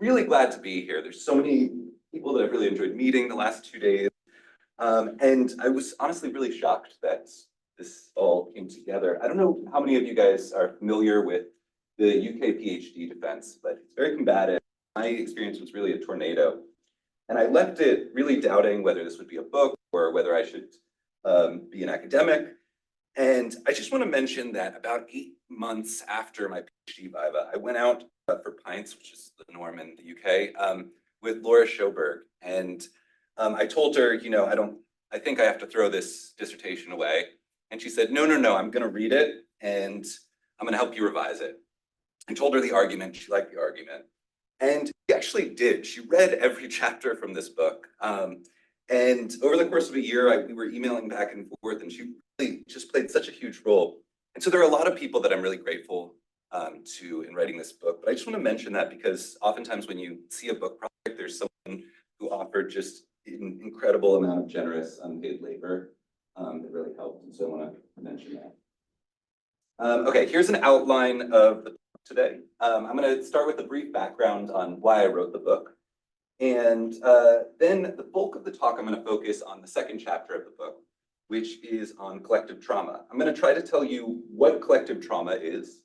really glad to be here. There's so many people that I've really enjoyed meeting the last 2 days. And I was honestly really shocked that this all came together. I don't know how many of you guys are familiar with the UK PhD defense, but it's very combative. My experience was really a tornado. And I left it really doubting whether this would be a book or whether I should be an academic. And I just want to mention that about 8 months after my PhD viva, I went out for pints, which is the norm in the UK, with Laura Schoberg. And I told her, I think I have to throw this dissertation away. And she said, no, I'm going to read it and I'm going to help you revise it. I told her the argument. She liked the argument. And she actually did. She read every chapter from this book. And over the course of a year, we were emailing back and forth, and she really just played such a huge role. And so there are a lot of people that I'm really grateful to in writing this book. But I just want to mention that because oftentimes when you see a book project, there's someone who offered just an incredible amount of generous unpaid labor that really helped. And so I want to mention that. Okay, here's an outline of the book today. I'm going to start with a brief background on why I wrote the book. And then the bulk of the talk, I'm going to focus on the second chapter of the book, which is on collective trauma. I'm going to try to tell you what collective trauma is,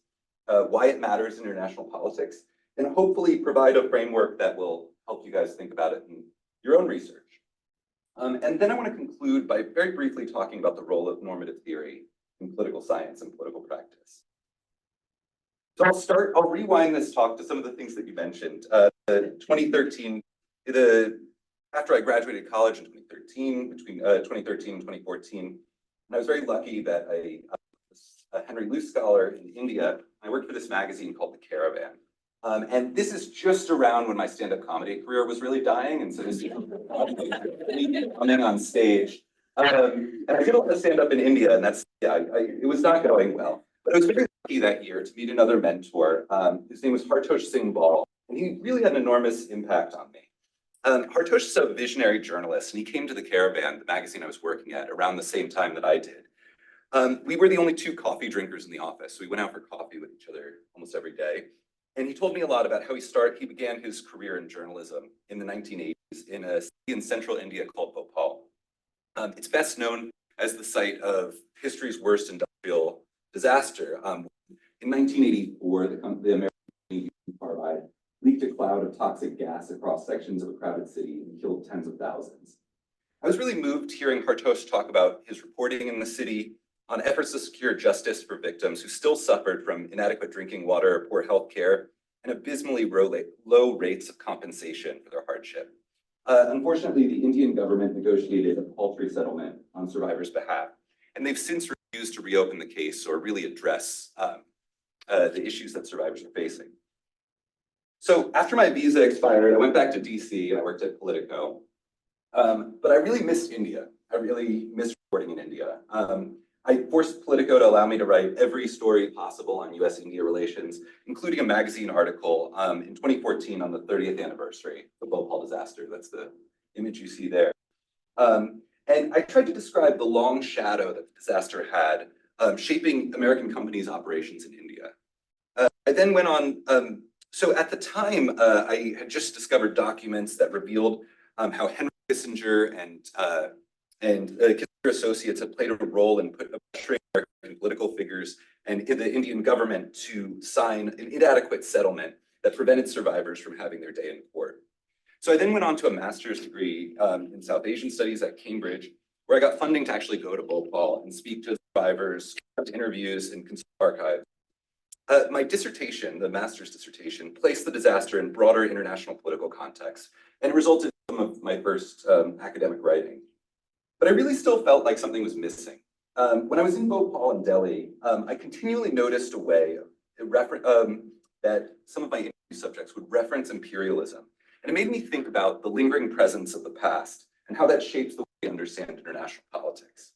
why it matters in international politics, and hopefully provide a framework that will help you guys think about it in your own research. And then I want to conclude by very briefly talking about the role of normative theory in political science and political practice. So I'll rewind this talk to some of the things that you mentioned. 2013, after I graduated college in 2013, between 2013 and 2014, and I was very lucky that I was a Henry Luce scholar in India. I worked for this magazine called The Caravan. And this is just around when my stand-up comedy career was really dying, and so this is coming on stage. And I did a lot of stand-up in India, and it was not going well. But I was very lucky that year to meet another mentor. His name was Hartosh Singh Bal, and he really had an enormous impact on me. Hartosh is a visionary journalist, and he came to The Caravan, the magazine I was working at, around the same time that I did. We were the only two coffee drinkers in the office, so we went out for coffee with each other almost every day. And he told me a lot about how he began his career in journalism in the 1980s in a city in central India called Bhopal. It's best known as the site of history's worst industrial disaster. In 1984, the American Union Carbide leaked a cloud of toxic gas across sections of a crowded city and killed tens of thousands. I was really moved hearing Hartosh talk about his reporting in the city on efforts to secure justice for victims who still suffered from inadequate drinking water, poor health care, and abysmally low rates of compensation for their hardship. Unfortunately, the Indian government negotiated a paltry settlement on survivors' behalf, and they've since refused to reopen the case or really address the issues that survivors are facing. So after my visa expired, I went back to DC and I worked at Politico. But I really missed India. I really missed reporting in India. I forced Politico to allow me to write every story possible on US-India relations, including a magazine article in 2014 on the 30th anniversary of the Bhopal disaster. That's the image you see there. And I tried to describe the long shadow that the disaster had shaping American companies' operations in India. I then went on, so at the time, I had just discovered documents that revealed how Henry Kissinger and Kissinger associates had played a role in pressuring American political figures and the Indian government to sign an inadequate settlement that prevented survivors from having their day in court. So I then went on to a master's degree in South Asian Studies at Cambridge, where I got funding to actually go to Bhopal and speak to survivors, conduct interviews, and consult archives. My dissertation, the master's dissertation, placed the disaster in broader international political context, and it resulted in some of my first academic writing. But I really still felt like something was missing. When I was in Bhopal and Delhi, I continually noticed a way that some of my interview subjects would reference imperialism. And it made me think about the lingering presence of the past and how that shapes the way we understand international politics.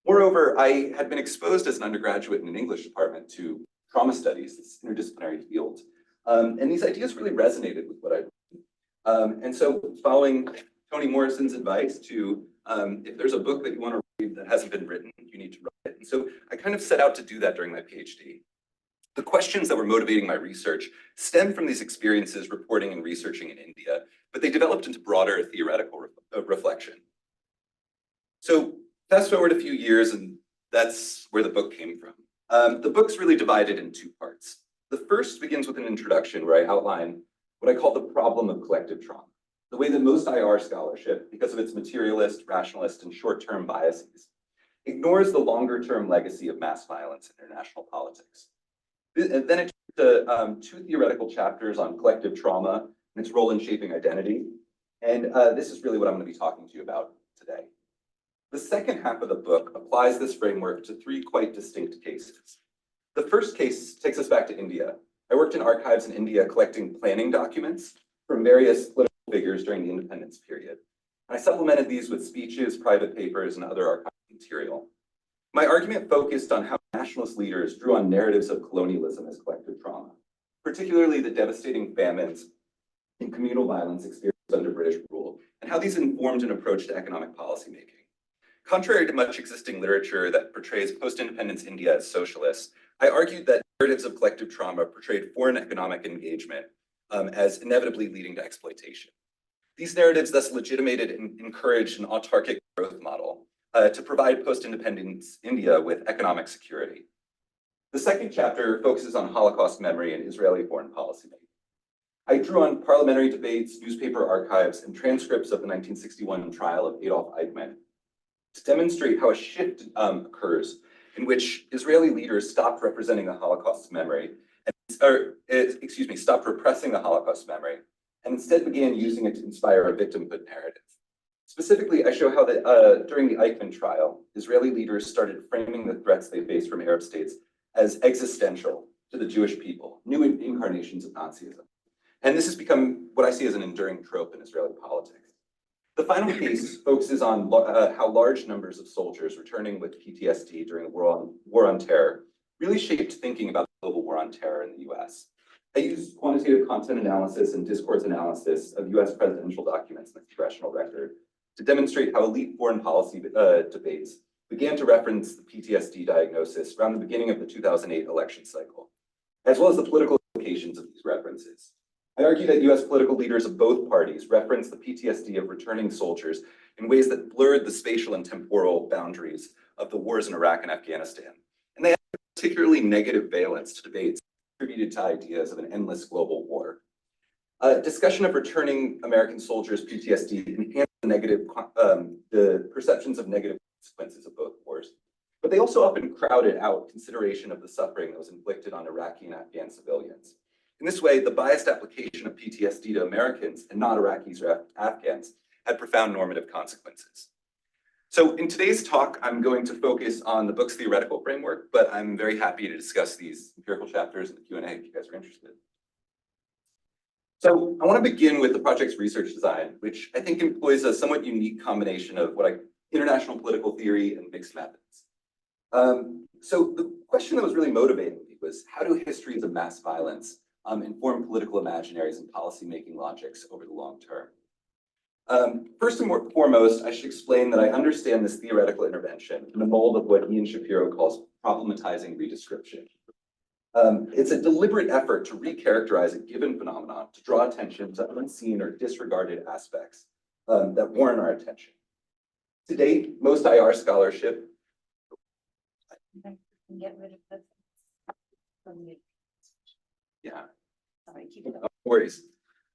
Moreover, I had been exposed as an undergraduate in an English department to trauma studies, this interdisciplinary field. And these ideas really resonated with what I did. And so following Toni Morrison's advice to, if there's a book that you want to read that hasn't been written, you need to write it. And so I kind of set out to do that during my PhD. The questions that were motivating my research stem from these experiences reporting and researching in India, but they developed into broader theoretical reflection. So fast forward a few years, and that's where the book came from. The book's really divided in two parts. The first begins with an introduction where I outline what I call the problem of collective trauma, the way that most IR scholarship, because of its materialist, rationalist, and short-term biases, ignores the longer-term legacy of mass violence in international politics. And then it turns to two theoretical chapters on collective trauma and its role in shaping identity. And this is really what I'm going to be talking to you about today. The second half of the book applies this framework to three quite distinct cases. The first case takes us back to India. I worked in archives in India collecting planning documents from various political figures during the independence period. And I supplemented these with speeches, private papers, and other archival material. My argument focused on how nationalist leaders drew on narratives of colonialism as collective trauma, particularly the devastating famines and communal violence experienced under British rule, and how these informed an approach to economic policymaking. Contrary to much existing literature that portrays post-independence India as socialist, I argued that narratives of collective trauma portrayed foreign economic engagement as inevitably leading to exploitation. These narratives thus legitimated and encouraged an autarkic growth model to provide post-independence India with economic security. The second chapter focuses on Holocaust memory and Israeli foreign policy making. I drew on parliamentary debates, newspaper archives, and transcripts of the 1961 trial of Adolf Eichmann to demonstrate how a shift occurs in which Israeli leaders stopped representing the Holocaust's memory, stopped repressing the Holocaust memory, and instead began using it to inspire a victimhood narrative. Specifically, I show how during the Eichmann trial, Israeli leaders started framing the threats they faced from Arab states as existential to the Jewish people, new incarnations of Nazism. And this has become what I see as an enduring trope in Israeli politics. The final case focuses on how large numbers of soldiers returning with PTSD during the war on terror really shaped thinking about the global war on terror in the US. I used quantitative content analysis and discourse analysis of US presidential documents and the congressional record to demonstrate how elite foreign policy debates began to reference the PTSD diagnosis around the beginning of the 2008 election cycle, as well as the political implications of these references. I argue that US political leaders of both parties referenced the PTSD of returning soldiers in ways that blurred the spatial and temporal boundaries of the wars in Iraq and Afghanistan. And they had a particularly negative valence to debates attributed to ideas of an endless global war. Discussion of returning American soldiers' PTSD enhanced the perceptions of negative consequences of both wars. But they also often crowded out consideration of the suffering that was inflicted on Iraqi and Afghan civilians. In this way, the biased application of PTSD to Americans and not Iraqis or Afghans had profound normative consequences. So in today's talk, I'm going to focus on the book's theoretical framework, but I'm very happy to discuss these empirical chapters in the Q&A if you guys are interested. So I want to begin with the project's research design, which I think employs a somewhat unique combination of international political theory and mixed methods. So the question that was really motivating me was, how do histories of mass violence inform political imaginaries and policymaking logics over the long term? First and foremost, I should explain that I understand this theoretical intervention in the mold of what Ian Shapiro calls problematizing redescription. It's a deliberate effort to recharacterize a given phenomenon to draw attention to unseen or disregarded aspects that warrant our attention. To date, most IR scholarship. Get rid of this. Yeah. Sorry, keep it up. No worries.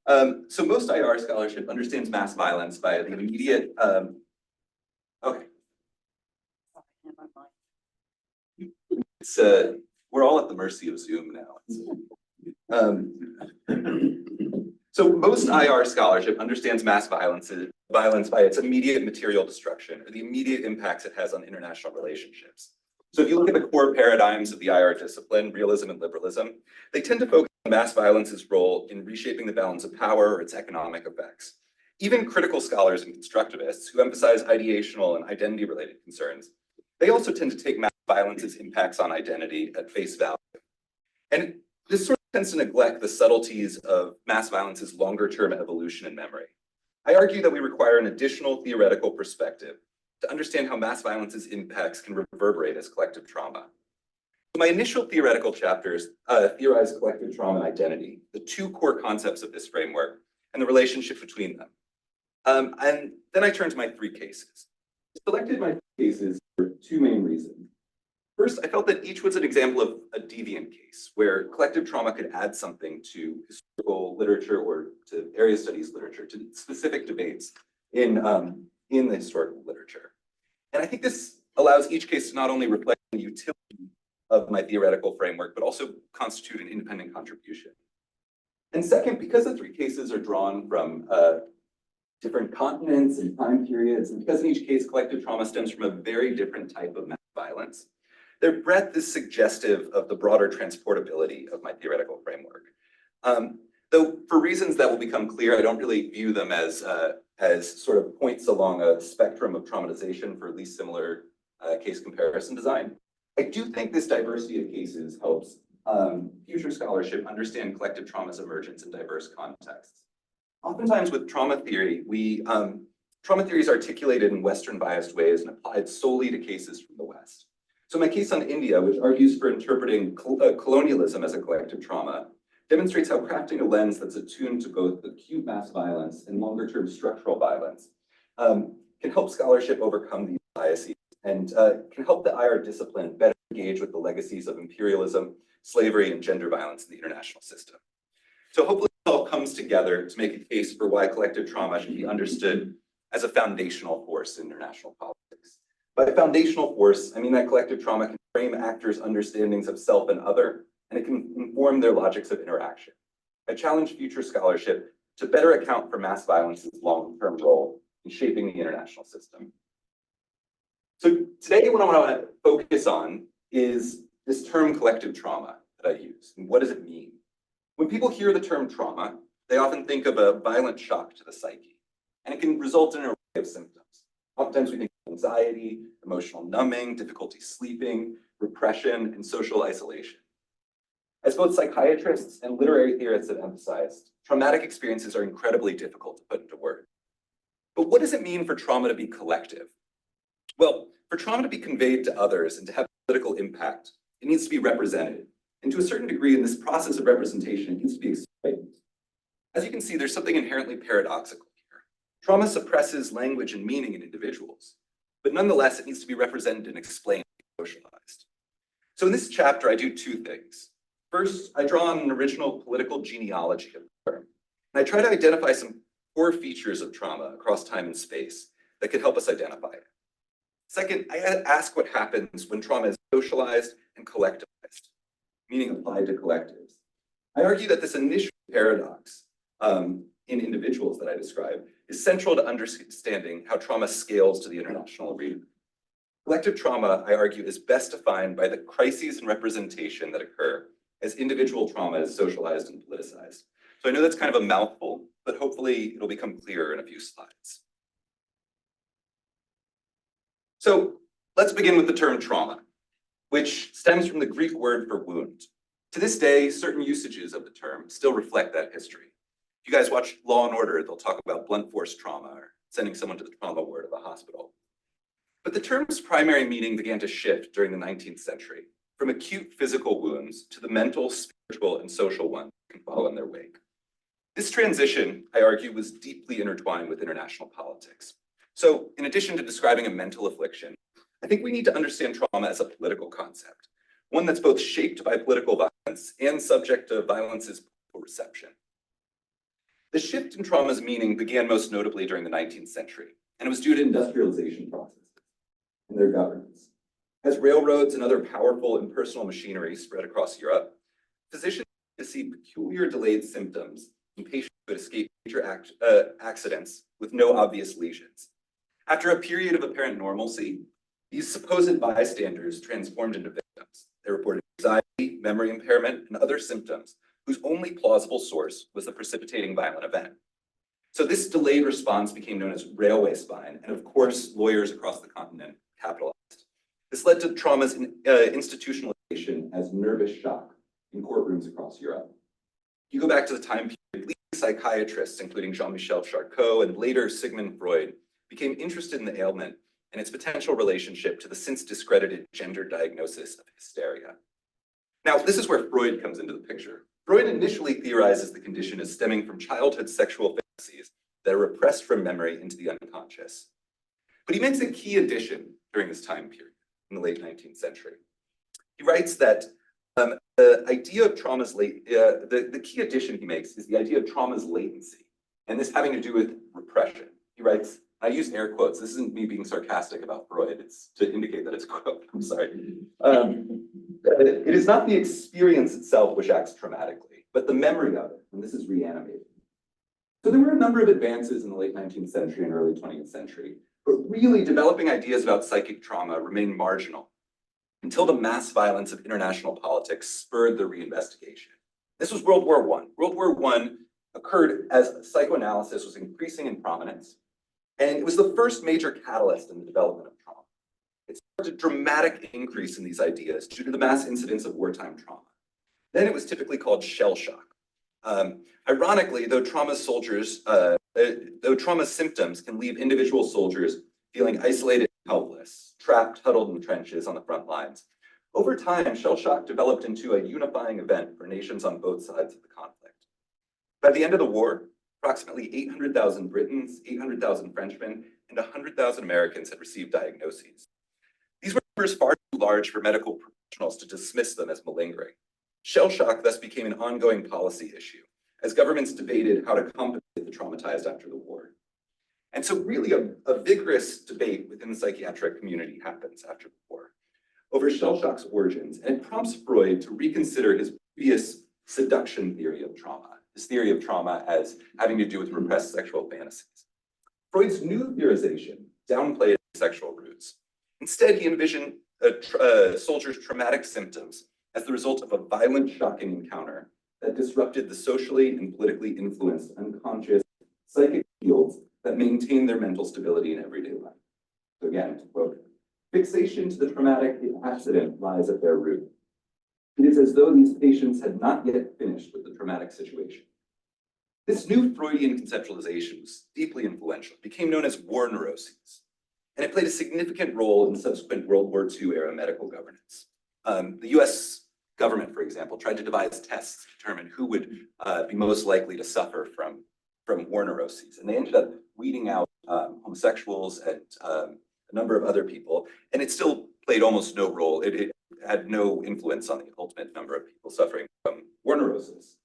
So most IR scholarship understands mass violence by the immediate, okay. It's, we're all at the mercy of Zoom now. So most IR scholarship understands mass violence by its immediate material destruction or the immediate impacts it has on international relationships. So if you look at the core paradigms of the IR discipline, realism and liberalism, they tend to focus on mass violence's role in reshaping the balance of power or its economic effects. Even critical scholars and constructivists who emphasize ideational and identity-related concerns, they also tend to take mass violence's impacts on identity at face value. And this sort of tends to neglect the subtleties of mass violence's longer-term evolution and memory. I argue that we require an additional theoretical perspective to understand how mass violence's impacts can reverberate as collective trauma. My initial theoretical chapters theorized collective trauma and identity, the two core concepts of this framework, and the relationship between them. And then I turned to my three cases. I selected my cases for two main reasons. First, I felt that each was an example of a deviant case where collective trauma could add something to historical literature or to area studies literature, to specific debates in the historical literature. And I think this allows each case to not only reflect the utility of my theoretical framework, but also constitute an independent contribution. And second, because the three cases are drawn from different continents and time periods, and because in each case collective trauma stems from a very different type of mass violence, their breadth is suggestive of the broader transportability of my theoretical framework. Though for reasons that will become clear, I don't really view them as sort of points along a spectrum of traumatization for at least similar case comparison design. I do think this diversity of cases helps future scholarship understand collective trauma's emergence in diverse contexts. Oftentimes with trauma theory, trauma theory is articulated in Western biased ways and applied solely to cases from the West. So my case on India, which argues for interpreting colonialism as a collective trauma, demonstrates how crafting a lens that's attuned to both acute mass violence and longer-term structural violence can help scholarship overcome these biases and can help the IR discipline better engage with the legacies of imperialism, slavery, and gender violence in the international system. So hopefully it all comes together to make a case for why collective trauma should be understood as a foundational force in international politics. By foundational force, I mean that collective trauma can frame actors' understandings of self and other, and it can inform their logics of interaction. I challenge future scholarship to better account for mass violence's long-term role in shaping the international system. So today what I want to focus on is this term collective trauma that I use, and what does it mean? When people hear the term trauma, they often think of a violent shock to the psyche, and it can result in an array of symptoms. Oftentimes we think of anxiety, emotional numbing, difficulty sleeping, repression, and social isolation. As both psychiatrists and literary theorists have emphasized, traumatic experiences are incredibly difficult to put into words. But what does it mean for trauma to be collective? Well, for trauma to be conveyed to others and to have political impact, it needs to be represented. And to a certain degree, in this process of representation, it needs to be explained. As you can see, there's something inherently paradoxical here. Trauma suppresses language and meaning in individuals, but nonetheless, it needs to be represented and explained and socialized. So in this chapter, I do two things. First, I draw on an original political genealogy of the term, and I try to identify some core features of trauma across time and space that could help us identify it. Second, I ask what happens when trauma is socialized and collectivized, meaning applied to collectives. I argue that this initial paradox in individuals that I describe is central to understanding how trauma scales to the international arena. Collective trauma, I argue, is best defined by the crises and representation that occur as individual trauma is socialized and politicized. So I know that's kind of a mouthful, but hopefully it'll become clearer in a few slides. So let's begin with the term trauma, which stems from the Greek word for wound. To this day, certain usages of the term still reflect that history. If you guys watch Law and Order, they'll talk about blunt force trauma or sending someone to the trauma ward of a hospital. But the term's primary meaning began to shift during the 19th century, from acute physical wounds to the mental, spiritual, and social ones that can follow in their wake. This transition, I argue, was deeply intertwined with international politics. So in addition to describing a mental affliction, I think we need to understand trauma as a political concept, one that's both shaped by political violence and subject to violence's political reception. The shift in trauma's meaning began most notably during the 19th century, and it was due to industrialization processes and their governance. As railroads and other powerful impersonal machinery spread across Europe, physicians began to see peculiar delayed symptoms in patients who had escaped major accidents with no obvious lesions. After a period of apparent normalcy, these supposed bystanders transformed into victims. They reported anxiety, memory impairment, and other symptoms whose only plausible source was the precipitating violent event. So this delayed response became known as railway spine, and of course, lawyers across the continent capitalized. This led to trauma's institutionalization as nervous shock in courtrooms across Europe. You go back to the time period, leading psychiatrists, including Jean-Michel Charcot and later Sigmund Freud, became interested in the ailment and its potential relationship to the since discredited gender diagnosis of hysteria. Now, this is where Freud comes into the picture. Freud initially theorizes the condition as stemming from childhood sexual fantasies that are repressed from memory into the unconscious. But he makes a key addition during this time period in the late 19th century. He writes that the idea of trauma's the key addition he makes is the idea of trauma's latency, and this having to do with repression. He writes, I use air quotes, this isn't me being sarcastic about Freud, it's to indicate that it's a quote, I'm sorry. It is not the experience itself which acts traumatically, but the memory of it, and this is reanimated. So there were a number of advances in the late 19th century and early 20th century, but really developing ideas about psychic trauma remained marginal until the mass violence of international politics spurred the reinvestigation. This was World War I. World War I occurred as psychoanalysis was increasing in prominence, and it was the first major catalyst in the development of trauma. It sparked a dramatic increase in these ideas due to the mass incidence of wartime trauma. Then it was typically called shell shock. Ironically, though trauma symptoms can leave individual soldiers feeling isolated and helpless, trapped, huddled in trenches on the front lines, over time, shell shock developed into a unifying event for nations on both sides of the conflict. By the end of the war, approximately 800,000 Britons, 800,000 Frenchmen, and 100,000 Americans had received diagnoses. These were numbers far too large for medical professionals to dismiss them as malingering. Shell shock thus became an ongoing policy issue as governments debated how to compensate the traumatized after the war. And so really a vigorous debate within the psychiatric community happens after the war over shell shock's origins, and it prompts Freud to reconsider his previous seduction theory of trauma, his theory of trauma as having to do with repressed sexual fantasies. Freud's new theorization downplayed sexual roots. Instead, he envisioned a soldier's traumatic symptoms as the result of a violent, shocking encounter that disrupted the socially and politically influenced unconscious psychic fields that maintain their mental stability in everyday life. So again, to quote, fixation to the traumatic accident lies at their root. It is as though these patients had not yet finished with the traumatic situation. This new Freudian conceptualization was deeply influential. It became known as war neuroses, and it played a significant role in subsequent World War II era medical governance. The US government, for example, tried to devise tests to determine who would be most likely to suffer from war neuroses, and they ended up weeding out homosexuals and a number of other people, and it still played almost no role. It had no influence on the ultimate number of people suffering from war neurosis.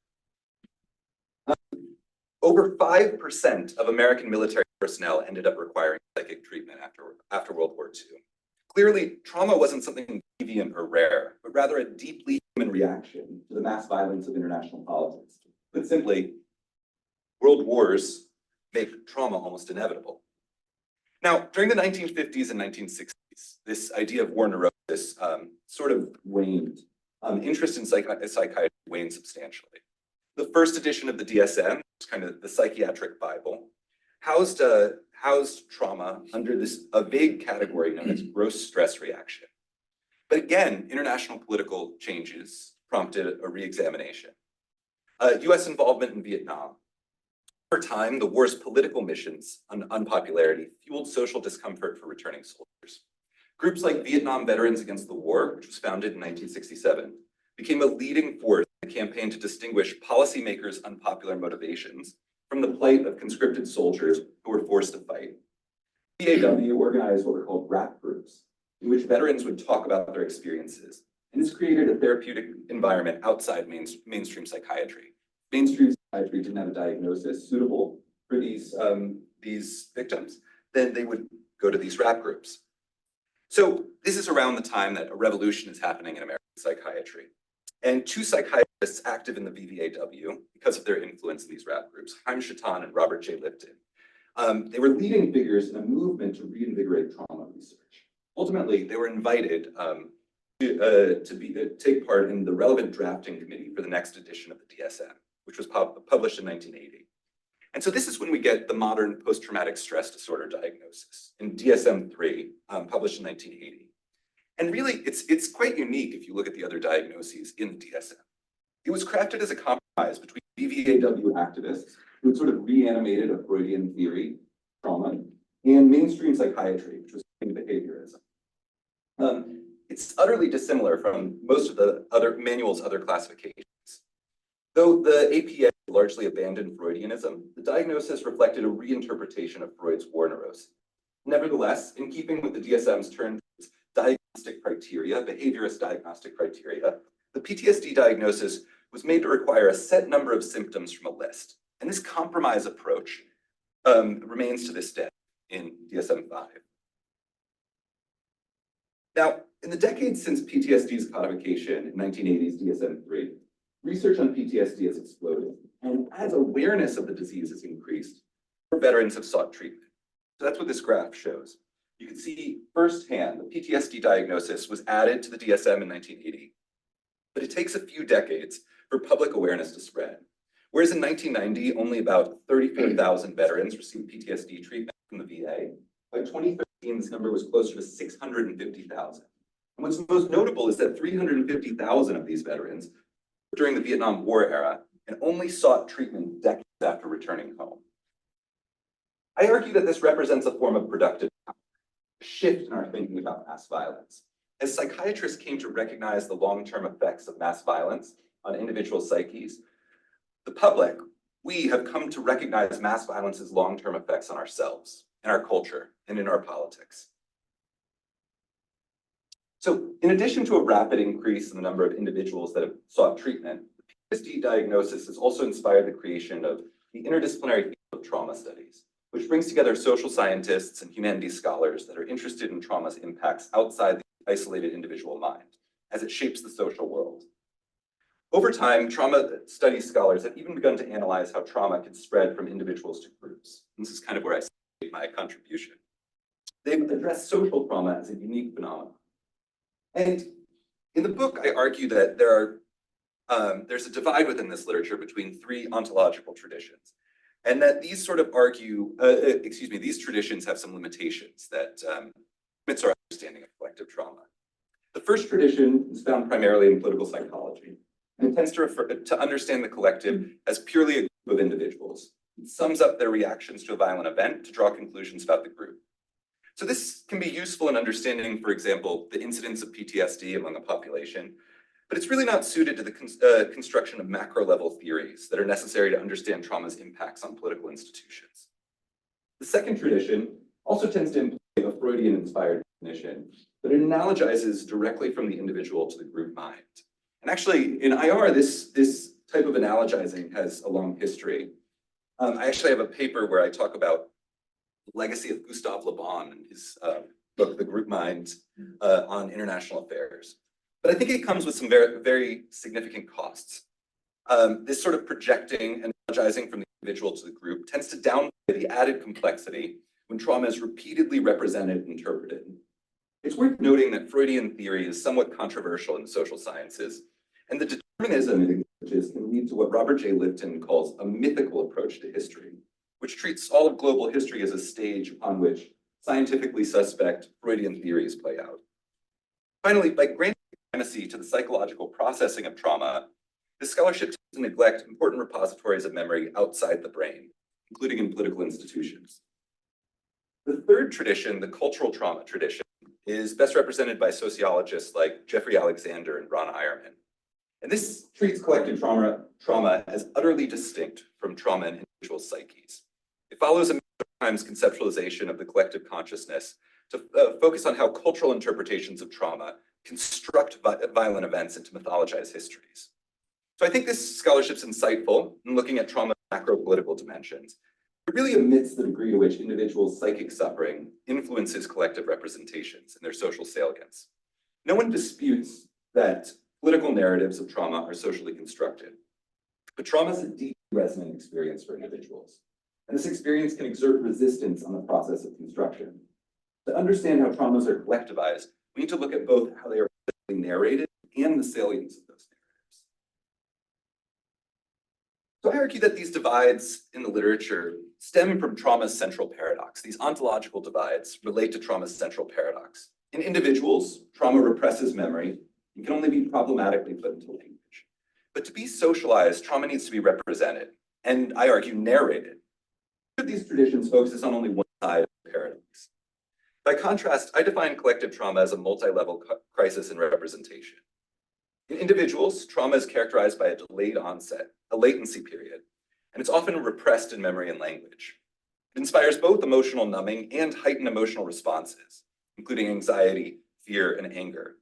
Over 5% of American military personnel ended up requiring psychic treatment after World War II. Clearly, trauma wasn't something deviant or rare, but rather a deeply human reaction to the mass violence of international politics. Put simply, world wars make trauma almost inevitable. Now, during the 1950s and 1960s, this idea of war neurosis sort of waned. Interest in psychiatry waned substantially. The first edition of the DSM, which is kind of the psychiatric Bible, housed trauma under a vague category known as gross stress reaction. But again, international political changes prompted a re-examination. US involvement in Vietnam. Over time, the war's political missions and unpopularity fueled social discomfort for returning soldiers. Groups like Vietnam Veterans Against the War, which was founded in 1967, became a leading force in the campaign to distinguish policymakers' unpopular motivations from the plight of conscripted soldiers who were forced to fight. PAW organized what were called rap groups, in which veterans would talk about their experiences, and this created a therapeutic environment outside mainstream psychiatry. Mainstream psychiatry didn't have a diagnosis suitable for these victims, then they would go to these rap groups. So this is around the time that a revolution is happening in American psychiatry. And two psychiatrists active in the VVAW, because of their influence in these rap groups, Chaim Shaitan and Robert J. Lipton, they were leading figures in a movement to reinvigorate trauma research. Ultimately, they were invited to take part in the relevant drafting committee for the next edition of the DSM, which was published in 1980. And so this is when we get the modern post-traumatic stress disorder diagnosis in DSM-3, published in 1980. And really, it's quite unique if you look at the other diagnoses in the DSM. It was crafted as a compromise between VVAW activists who had sort of reanimated a Freudian theory, trauma, and mainstream psychiatry, which was behaviorism. It's utterly dissimilar from most of the other manual's other classifications. Though the APA largely abandoned Freudianism, the diagnosis reflected a reinterpretation of Freud's war neurosis. Nevertheless, in keeping with the DSM's turn towards diagnostic criteria, behaviorist diagnostic criteria, the PTSD diagnosis was made to require a set number of symptoms from a list. And this compromise approach remains to this day in DSM-5. Now, in the decades since PTSD's codification in 1980's DSM-3, research on PTSD has exploded. And as awareness of the disease has increased, more veterans have sought treatment. So that's what this graph shows. You can see firsthand the PTSD diagnosis was added to the DSM in 1980, but it takes a few decades for public awareness to spread. Whereas in 1990, only about 34,000 veterans received PTSD treatment from the VA. By 2013, this number was closer to 650,000. And what's most notable is that 350,000 of these veterans were during the Vietnam War era and only sought treatment decades after returning home. I argue that this represents a form of productive power, a shift in our thinking about mass violence. As psychiatrists came to recognize the long-term effects of mass violence on individual psyches, the public, we have come to recognize mass violence's long-term effects on ourselves, in our culture, and in our politics. So in addition to a rapid increase in the number of individuals that have sought treatment, the PTSD diagnosis has also inspired the creation of the interdisciplinary field of trauma studies, which brings together social scientists and humanities scholars that are interested in trauma's impacts outside the isolated individual mind, as it shapes the social world. Over time, trauma studies scholars have even begun to analyze how trauma can spread from individuals to groups. This is kind of where I made my contribution. They've addressed social trauma as a unique phenomenon. And in the book, I argue that there's a divide within this literature between three ontological traditions, and that these sort of these traditions have some limitations that limits our understanding of collective trauma. The first tradition is found primarily in political psychology, and it tends to understand the collective as purely a group of individuals. It sums up their reactions to a violent event to draw conclusions about the group. So this can be useful in understanding, for example, the incidence of PTSD among a population, but it's really not suited to the construction of macro-level theories that are necessary to understand trauma's impacts on political institutions. The second tradition also tends to employ a Freudian-inspired definition, but it analogizes directly from the individual to the group mind. And actually, in IR, this type of analogizing has a long history. I actually have a paper where I talk about the legacy of Gustave Le Bon and his book, The Group Mind, on international affairs. But I think it comes with some very, very significant costs. This sort of projecting and analogizing from the individual to the group tends to downplay the added complexity when trauma is repeatedly represented and interpreted. It's worth noting that Freudian theory is somewhat controversial in the social sciences, and the determinism it acknowledges can lead to what Robert J. Lifton calls a mythical approach to history, which treats all of global history as a stage upon which scientifically suspect Freudian theories play out. Finally, by granting primacy to the psychological processing of trauma, this scholarship tends to neglect important repositories of memory outside the brain, including in political institutions. The third tradition, the cultural trauma tradition, is best represented by sociologists like Jeffrey Alexander and Ron Eierman. And this treats collective trauma as utterly distinct from trauma in individual psyches. It follows a times conceptualization of the collective consciousness to focus on how cultural interpretations of trauma construct violent events into mythologized histories. So I think this scholarship's insightful in looking at trauma's macro-political dimensions. It really omits the degree to which individuals' psychic suffering influences collective representations and their social salience. No one disputes that political narratives of trauma are socially constructed, but trauma is a deeply resonant experience for individuals. And this experience can exert resistance on the process of construction. To understand how traumas are collectivized, we need to look at both how they are narrated and the salience of those narratives. So I argue that these divides in the literature stem from trauma's central paradox. These ontological divides relate to trauma's central paradox. In individuals, trauma represses memory and can only be problematically put into language. But to be socialized, trauma needs to be represented, and I argue narrated. These traditions focuses on only one side of the paradox. By contrast, I define collective trauma as a multi-level crisis in representation. In individuals, trauma is characterized by a delayed onset, a latency period, and it's often repressed in memory and language. It inspires both emotional numbing and heightened emotional responses, including anxiety, fear, and anger.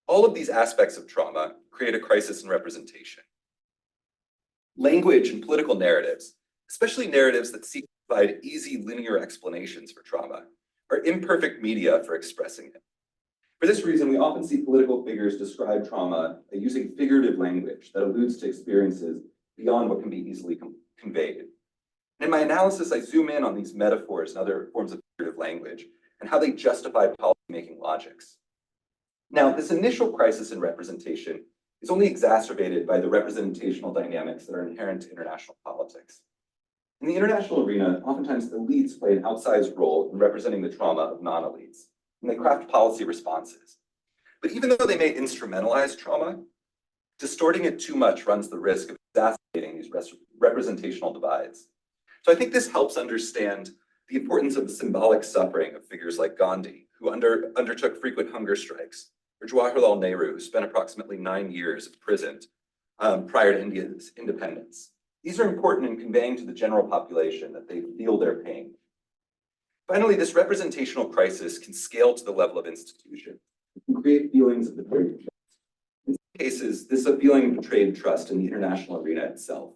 All of these aspects of trauma create a crisis in representation. Language and political narratives, especially narratives that seek to provide easy linear explanations for trauma, are imperfect media for expressing it. For this reason, we often see political figures describe trauma using figurative language that alludes to experiences beyond what can be easily conveyed. And in my analysis, I zoom in on these metaphors and other forms of figurative language and how they justify policymaking logics. Now, this initial crisis in representation is only exacerbated by the representational dynamics that are inherent to international politics. In the international arena, oftentimes elites play an outsized role in representing the trauma of non-elites, and they craft policy responses. But even though they may instrumentalize trauma, distorting it too much runs the risk of exacerbating these representational divides. So I think this helps understand the importance of the symbolic suffering of figures like Gandhi, who undertook frequent hunger strikes, or Jawaharlal Nehru, who spent approximately 9 years imprisoned prior to India's independence. These are important in conveying to the general population that they feel their pain. Finally, this representational crisis can scale to the level of institution. It can create feelings of betrayed trust. In some cases, this is a feeling of betrayed trust in the international arena itself.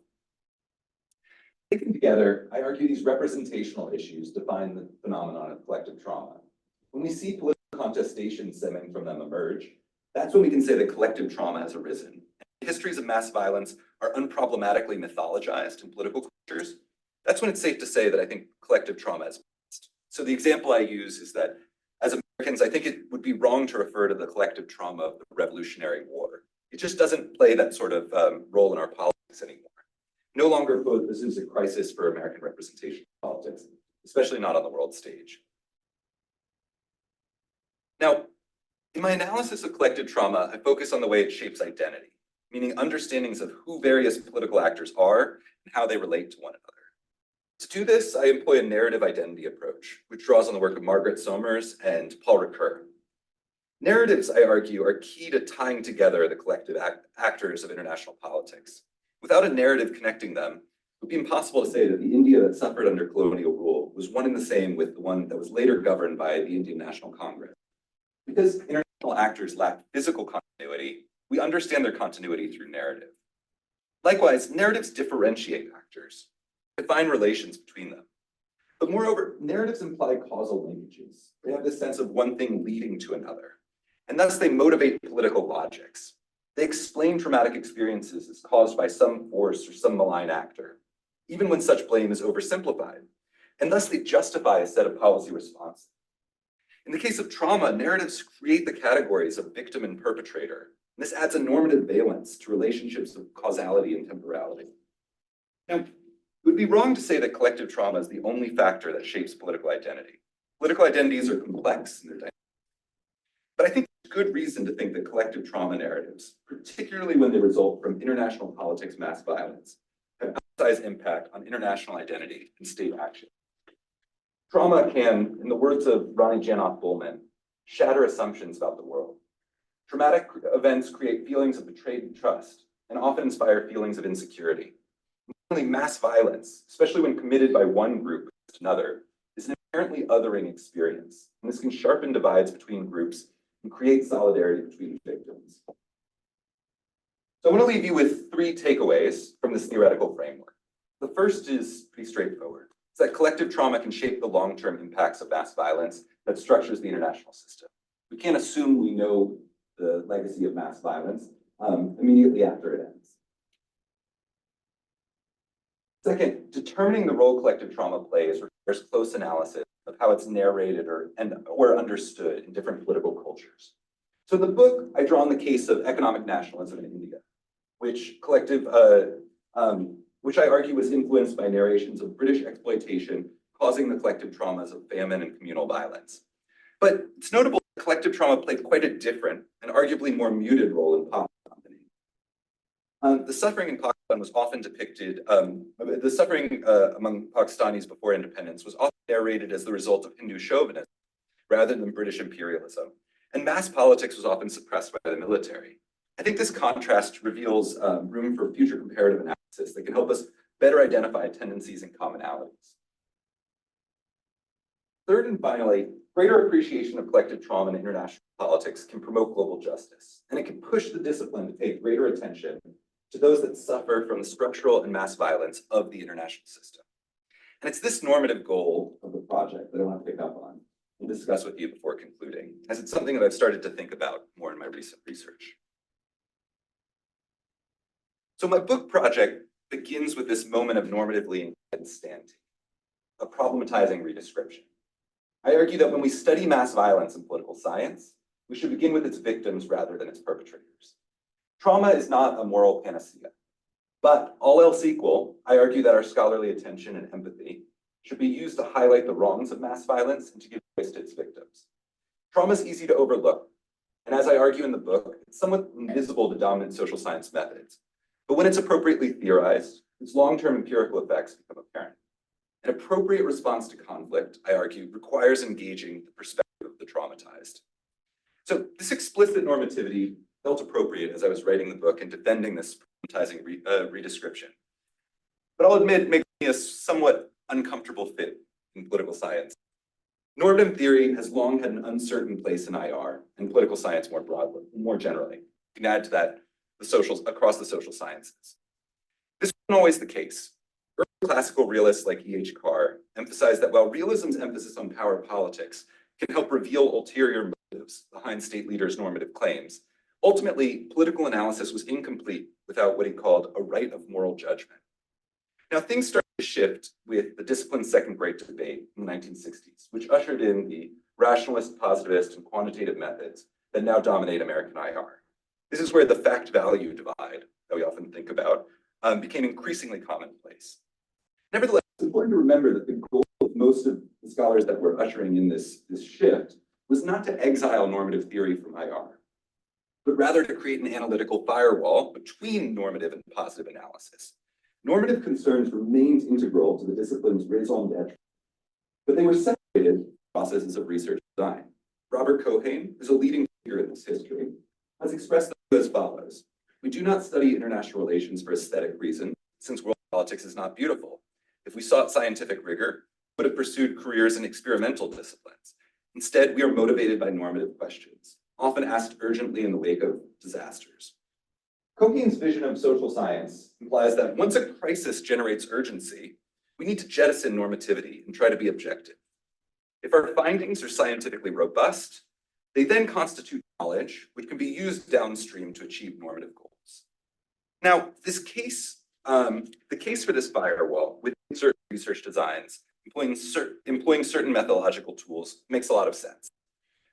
Taken together, I argue these representational issues define the phenomenon of collective trauma. When we see political contestation stemming from them emerge, that's when we can say that collective trauma has arisen. Histories of mass violence are unproblematically mythologized in political cultures. That's when it's safe to say that I think collective trauma is past. So the example I use is that as Americans, I think it would be wrong to refer to the collective trauma of the Revolutionary War. It just doesn't play that sort of role in our politics anymore. No longer, quote, this is a crisis for American representation in politics, especially not on the world stage. Now, in my analysis of collective trauma, I focus on the way it shapes identity, meaning understandings of who various political actors are and how they relate to one another. To do this, I employ a narrative identity approach, which draws on the work of Margaret Somers and Paul Ricoeur. Narratives, I argue, are key to tying together the collective actors of international politics. Without a narrative connecting them, it would be impossible to say that the India that suffered under colonial rule was one and the same with the one that was later governed by the Indian National Congress. Because international actors lack physical continuity, we understand their continuity through narrative. Likewise, narratives differentiate actors, define relations between them. But moreover, narratives imply causal linkages. They have this sense of one thing leading to another, and thus they motivate political logics. They explain traumatic experiences as caused by some force or some malign actor, even when such blame is oversimplified, and thus they justify a set of policy responses. In the case of trauma, narratives create the categories of victim and perpetrator. And this adds a normative valence to relationships of causality and temporality. Now, it would be wrong to say that collective trauma is the only factor that shapes political identity. Political identities are complex in their dynamics. But I think there's good reason to think that collective trauma narratives, particularly when they result from international politics mass violence, have outsized impact on international identity and state action. Trauma can, in the words of Ronnie Janoff-Bullman, shatter assumptions about the world. Traumatic events create feelings of betrayed trust and often inspire feelings of insecurity. Finally, mass violence, especially when committed by one group against another, is an inherently othering experience, and this can sharpen divides between groups and create solidarity between victims. So I want to leave you with 3 takeaways from this theoretical framework. The first is pretty straightforward. It's that collective trauma can shape the long-term impacts of mass violence that structures the international system. We can't assume we know the legacy of mass violence immediately after it ends. Second, determining the role collective trauma plays requires close analysis of how it's narrated or understood in different political cultures. So in the book, I draw on the case of economic nationalism in India, which I argue was influenced by narrations of British exploitation causing the collective traumas of famine and communal violence. But it's notable that collective trauma played quite a different and arguably more muted role in Pakistan. The suffering in Pakistan was often depicted, the suffering among Pakistanis before independence was often narrated as the result of Hindu chauvinism, rather than British imperialism, and mass politics was often suppressed by the military. I think this contrast reveals room for future comparative analysis that can help us better identify tendencies and commonalities. Third and finally, greater appreciation of collective trauma in international politics can promote global justice, and it can push the discipline to pay greater attention to those that suffer from the structural and mass violence of the international system. And it's this normative goal of the project that I want to pick up on and discuss with you before concluding, as it's something that I've started to think about more in my recent research. So my book project begins with this moment of normatively standing, a problematizing redescription. I argue that when we study mass violence in political science, we should begin with its victims rather than its perpetrators. Trauma is not a moral panacea, but all else equal, I argue that our scholarly attention and empathy should be used to highlight the wrongs of mass violence and to give voice to its victims. Trauma is easy to overlook, and as I argue in the book, it's somewhat invisible to dominant social science methods. But when it's appropriately theorized, its long-term empirical effects become apparent. An appropriate response to conflict, I argue, requires engaging the perspective of the traumatized. So this explicit normativity felt appropriate as I was writing the book and defending this traumatizing redescription. But I'll admit, it makes me a somewhat uncomfortable fit in political science. Normative theory has long had an uncertain place in IR and political science more broadly, more generally. You can add to that the socials across the social sciences. This wasn't always the case. Early classical realists like E.H. Carr emphasized that while realism's emphasis on power politics can help reveal ulterior motives behind state leaders' normative claims, ultimately, political analysis was incomplete without what he called a right of moral judgment. Now, things started to shift with the discipline's second great debate in the 1960s, which ushered in the rationalist, positivist, and quantitative methods that now dominate American IR. This is where the fact-value divide that we often think about became increasingly commonplace. Nevertheless, it's important to remember that the goal of most of the scholars that were ushering in this shift was not to exile normative theory from IR, but rather to create an analytical firewall between normative and positive analysis. Normative concerns remained integral to the discipline's raison d'etre, but they were separated processes of research design. Robert Cohane is a leading figure in this history, has expressed them as follows: we do not study international relations for aesthetic reasons, since world politics is not beautiful. If we sought scientific rigor, we would have pursued careers in experimental disciplines. Instead, we are motivated by normative questions, often asked urgently in the wake of disasters. Cohane's vision of social science implies that once a crisis generates urgency, we need to jettison normativity and try to be objective. If our findings are scientifically robust, they then constitute knowledge, which can be used downstream to achieve normative goals. Now, the case for this firewall within certain research designs, employing certain methodological tools, makes a lot of sense.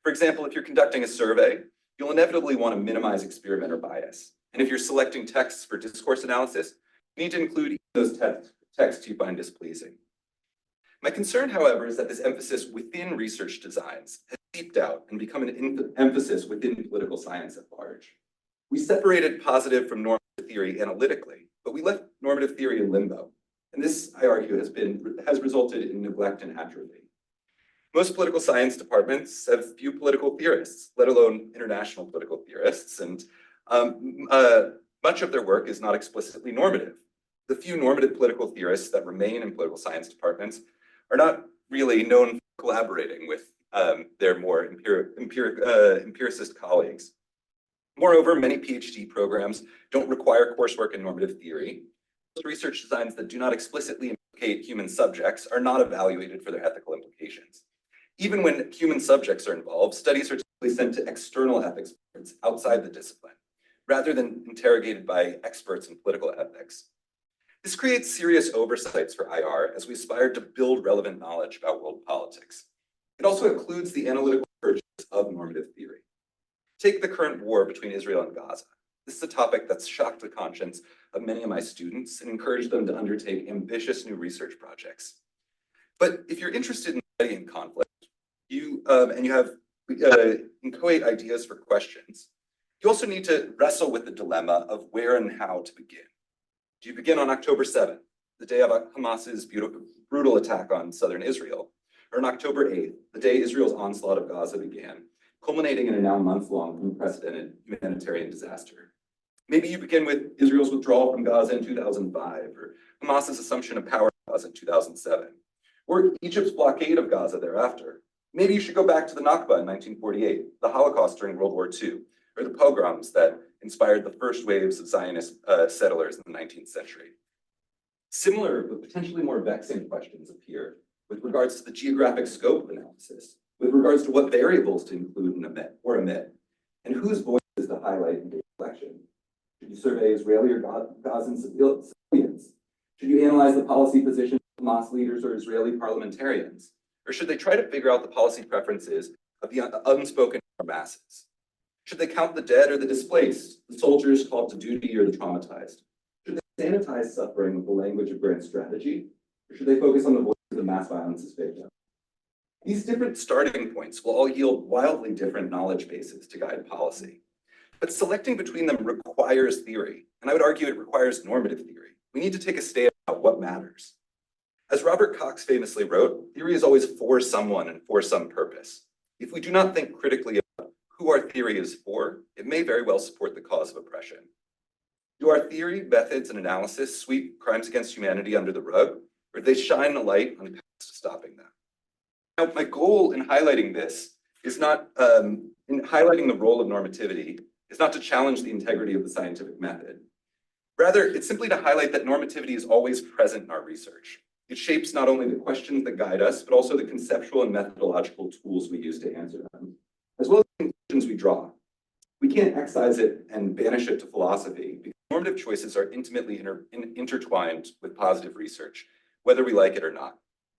For example, if you're conducting a survey, you'll inevitably want to minimize experimenter bias. And if you're selecting texts for discourse analysis, you need to include those texts you find displeasing. My concern, however, is that this emphasis within research designs has seeped out and become an emphasis within political science at large. We separated positive from normative theory analytically, but we left normative theory in limbo. And this, I argue, has resulted in neglect and atrophy. Most political science departments have few political theorists, let alone international political theorists, and much of their work is not explicitly normative. The few normative political theorists that remain in political science departments are not really known for collaborating with their more empiricist colleagues. Moreover, many PhD programs don't require coursework in normative theory. Most research designs that do not explicitly implicate human subjects are not evaluated for their ethical implications. Even when human subjects are involved, studies are typically sent to external ethics experts outside the discipline, rather than interrogated by experts in political ethics. This creates serious oversights for IR as we aspire to build relevant knowledge about world politics. It also includes the analytical purchase of normative theory. Take the current war between Israel and Gaza. This is a topic that's shocked the conscience of many of my students and encouraged them to undertake ambitious new research projects. But if you're interested in studying conflict, and you have inchoate ideas for questions, you also need to wrestle with the dilemma of where and how to begin. Do you begin on October 7th, the day of Hamas's brutal attack on southern Israel? or on October 8th, the day Israel's onslaught of Gaza began, culminating in a now month-long unprecedented humanitarian disaster. Maybe you begin with Israel's withdrawal from Gaza in 2005, or Hamas's assumption of power in Gaza in 2007, or Egypt's blockade of Gaza thereafter. Maybe you should go back to the Nakba in 1948, the Holocaust during World War II, or the pogroms that inspired the first waves of Zionist settlers in the 19th century. Similar but potentially more vexing questions appear with regards to the geographic scope of analysis, with regards to what variables to include and omit, and whose voices to highlight in data collection. Should you survey Israeli or Gazan civilians? Should you analyze the policy positions of Hamas leaders or Israeli parliamentarians? Or should they try to figure out the policy preferences of the unspoken masses? Should they count the dead or the displaced, the soldiers called to duty or the traumatized? Should they sanitize suffering with the language of grand strategy? Or should they focus on the voices of mass violence's victims? These different starting points will all yield wildly different knowledge bases to guide policy. But selecting between them requires theory, and I would argue it requires normative theory. We need to take a stand about what matters. As Robert Cox famously wrote, theory is always for someone and for some purpose. If we do not think critically about who our theory is for, it may very well support the cause of oppression. Do our theory, methods, and analysis sweep crimes against humanity under the rug, or do they shine a light on the path to stopping them? Now, my goal in highlighting this is not, in highlighting the role of normativity, is not to challenge the integrity of the scientific method. Rather, it's simply to highlight that normativity is always present in our research. It shapes not only the questions that guide us, but also the conceptual and methodological tools we use to answer them, as well as the conclusions we draw. We can't excise it and banish it to philosophy, because normative choices are intimately intertwined with positive research, whether we like it or not.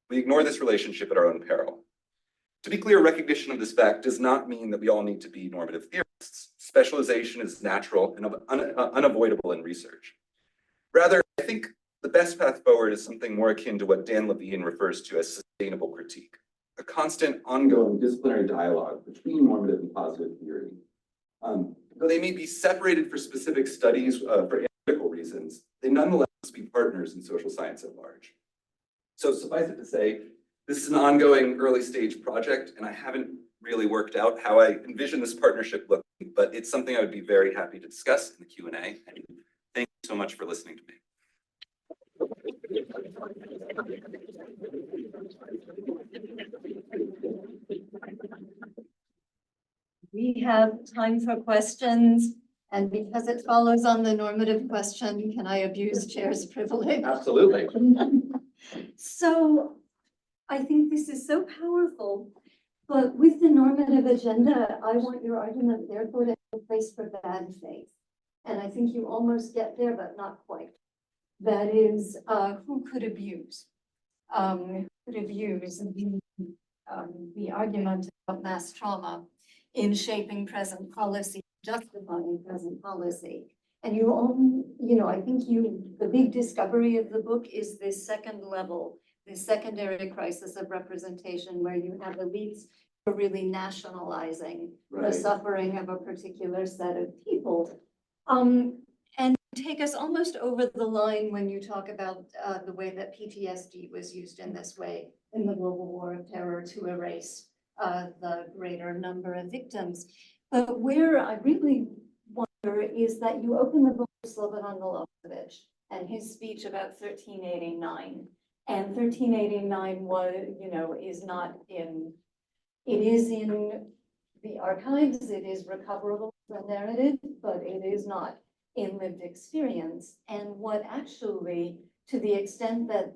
We ignore this relationship at our own peril. To be clear, recognition of this fact does not mean that we all need to be normative theorists. Specialization is natural and unavoidable in research. Rather, I think the best path forward is something more akin to what Dan Levine refers to as sustainable critique, a constant, ongoing disciplinary dialogue between normative and positive theory. Though they may be separated for specific studies for analytical reasons, they nonetheless must be partners in social science at large. So suffice it to say, this is an ongoing early stage project, and I haven't really worked out how I envision this partnership looking, but it's something I would be very happy to discuss in the Q&A. And thank you so much for listening to me. We have time for questions, and because it follows on the normative question, can I abuse chair's privilege? Absolutely. So I think this is so powerful, but with the normative agenda, I want your argument therefore to have a place for bad faith. And I think you almost get there, but not quite. That is, who could abuse? The argument about mass trauma in shaping present policy, justifying present policy. And I think the big discovery of the book is this second level, this secondary crisis of representation, where you have elites who are really nationalizing the suffering of a particular set of people. And take us almost over the line when you talk about the way that PTSD was used in this way in the global war of terror to erase the greater number of victims. But where I really wonder is that you open the book with Slobodan Milosevic and his speech about 1389. And 1389 was, is not in, it is in the archives, it is recoverable from narrative, but it is not in lived experience. And what actually, to the extent that,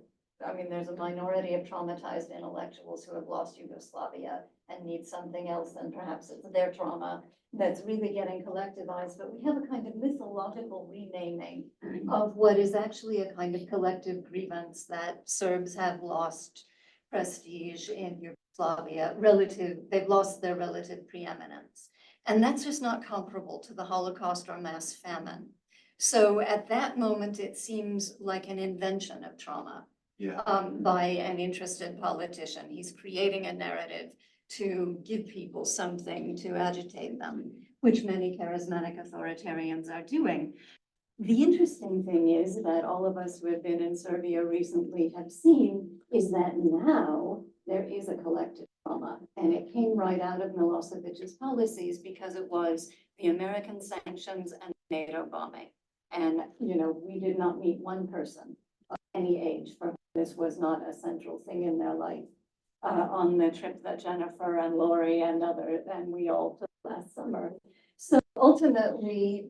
there's a minority of traumatized intellectuals who have lost Yugoslavia and need something else, and perhaps it's their trauma that's really getting collectivized, but we have a kind of mythological renaming of what is actually a kind of collective grievance that Serbs have lost prestige in Yugoslavia, they've lost their relative preeminence. And that's just not comparable to the Holocaust or mass famine. So at that moment, it seems like an invention of trauma by an interested politician. He's creating a narrative to give people something to agitate them, which many charismatic authoritarians are doing. the interesting thing is that all of us who have been in Serbia recently have seen is that now there is a collective trauma. And it came right out of Milosevic's policies because it was the American sanctions and NATO bombing. And, you know, we did not meet one person of any age for whom this was not a central thing in their life. On the trip that Jennifer and Lori and we all took last summer. So ultimately,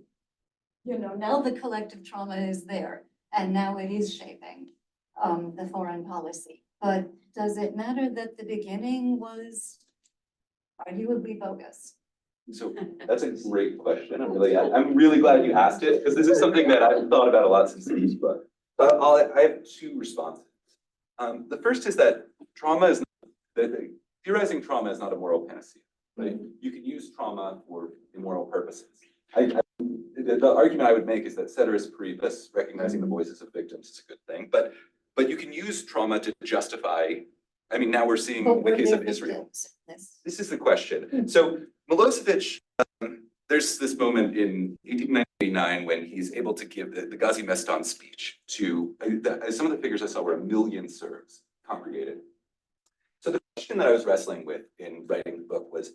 you know, now the collective trauma is there and now it is shaping the foreign policy. But does it matter that the beginning was arguably bogus? So that's a great question. I'm really glad you asked it because this is something that I've thought about a lot since this book. But I have two responses. The first is that trauma is theorizing trauma is not a moral panacea, right? You can use trauma for immoral purposes. The argument I would make is that ceteris paribus, recognizing the voices of victims, is a good thing. But you can use trauma to justify. I mean, now we're seeing in the case of Israel. This is the question. So Milosevic, there's this moment in 1899 when he's able to give the Gazi Mestan speech to some of the figures I saw were 1 million Serbs congregated. So the question that I was wrestling with in writing the book was,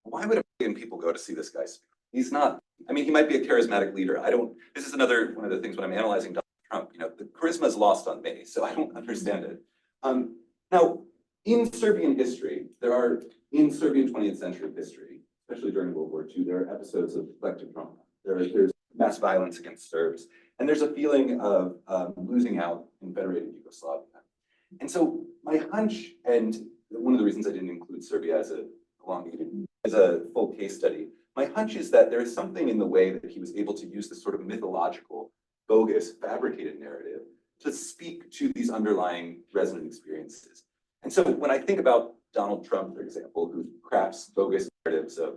why would 1 million people go to see this guy speak? He's not, I mean, he might be a charismatic leader. This is another one of the things when I'm analyzing Donald Trump, you know, the charisma is lost on me, so I don't understand it. Now, in Serbian history, in Serbian 20th century history, especially during World War II, there are episodes of collective trauma. There's mass violence against Serbs, and there's a feeling of losing out in federated Yugoslavia. And so my hunch, and one of the reasons I didn't include Serbia as a full case study, my hunch is that there is something in the way that he was able to use this sort of mythological, bogus, fabricated narrative to speak to these underlying resonant experiences. And so when I think about Donald Trump, for example, who crafts bogus narratives of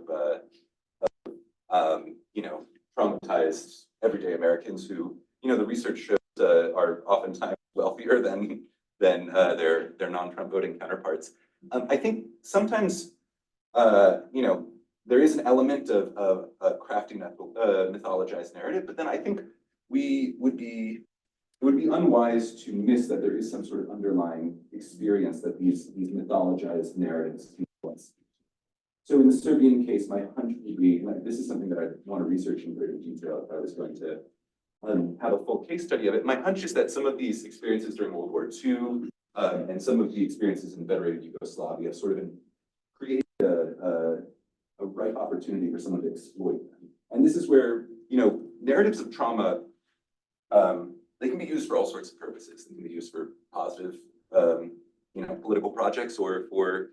you know, traumatized everyday Americans who, you know, the research shows are oftentimes wealthier than their non-Trump voting counterparts. I think sometimes, you know, there is an element of crafting that mythologized narrative, but then I think it would be unwise to miss that there is some sort of underlying experience that these mythologized narratives influence. So in the Serbian case, my hunch would be, and this is something that I want to research in greater detail if I was going to have a full case study of it. My hunch is that some of these experiences during World War II and some of the experiences in federated Yugoslavia sort of created a ripe opportunity for someone to exploit them. And this is where, you know, narratives of trauma, they can be used for all sorts of purposes. They can be used for positive, you know, political projects or for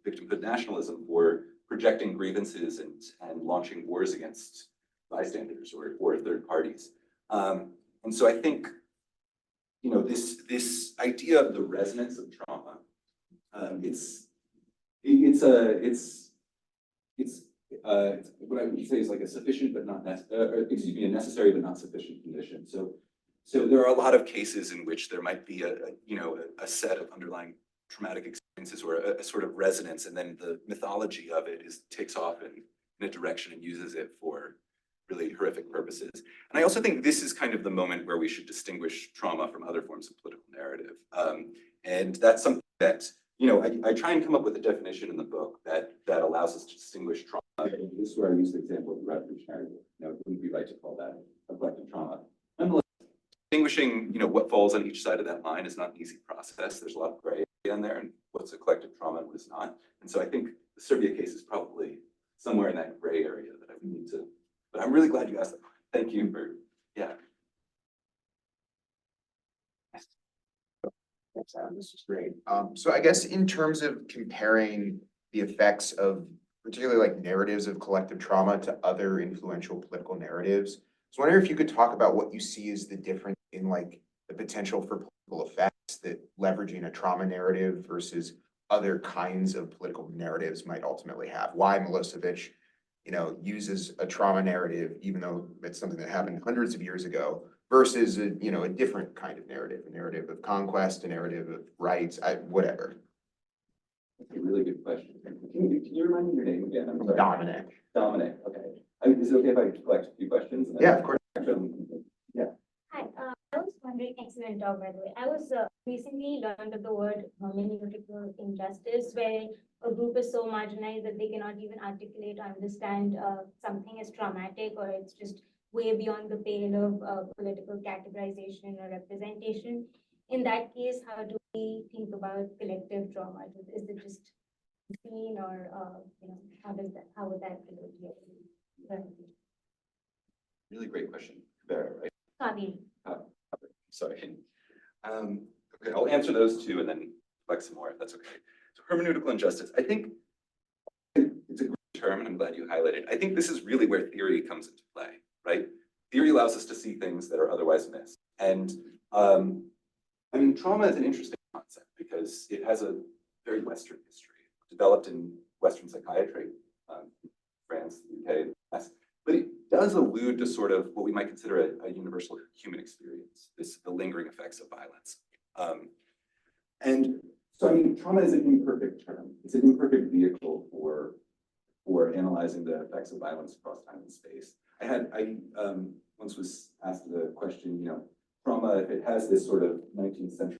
victimhood nationalism, or projecting grievances and launching wars against bystanders or third parties. And so I think, you know, this idea of the resonance of trauma, it's what I would say is like a sufficient but not a necessary but not sufficient condition. So there are a lot of cases in which there might be a set of underlying traumatic experiences or a sort of resonance, and then the mythology of it takes off in a direction and uses it for really horrific purposes. And I also think this is kind of the moment where we should distinguish trauma from other forms of political narrative. And that's something that, you know, I try and come up with a definition in the book that allows us to distinguish trauma. And this is where I use the example of the refuge narrative. You know, it wouldn't be right to call that a collective trauma. Nonetheless, distinguishing, you know, what falls on each side of that line is not an easy process. There's a lot of gray in there, and what's a collective trauma and what is not. And so I think the Serbia case is probably somewhere in that gray area that I would need to. But I'm really glad you asked that. Thank you for, yeah. Thanks, Adam. This is great. So I guess in terms of comparing the effects of particularly like narratives of collective trauma to other influential political narratives, I was wondering if you could talk about what you see as the difference in like the potential for political effects that leveraging a trauma narrative versus other kinds of political narratives might ultimately have. Why Milosevic, you know, uses a trauma narrative, even though it's something that happened hundreds of years ago, versus a different kind of narrative, a narrative of conquest, a narrative of rights, whatever. That's a really good question. Can you remind me your name again? I'm sorry. Dominic. Dominic, okay. Is it okay if I collect a few questions? Yeah, of course. Yeah. Hi, I was wondering, excellent talk, by the way. I was recently learned of the word multiple injustice, where a group is so marginalized that they cannot even articulate or understand something as traumatic, or it's just way beyond the pale of political categorization or representation. In that case, how do we think about collective trauma? Is it just seen, or how would that relate to Really great question. Vera, right? Kaveri? Sorry. Okay, I'll answer those two and then flex some more if that's okay. So hermeneutical injustice, I think it's a great term and I'm glad you highlighted it. I think this is really where theory comes into play, right? Theory allows us to see things that are otherwise missed. And I mean, trauma is an interesting concept because it has a very Western history, developed in Western psychiatry, France, the UK, the US. But it does allude to sort of what we might consider a universal human experience, the lingering effects of violence. And so, I mean, trauma is an imperfect term. It's an imperfect vehicle for analyzing the effects of violence across time and space. I once was asked the question, you know, trauma, if it has this sort of 19th century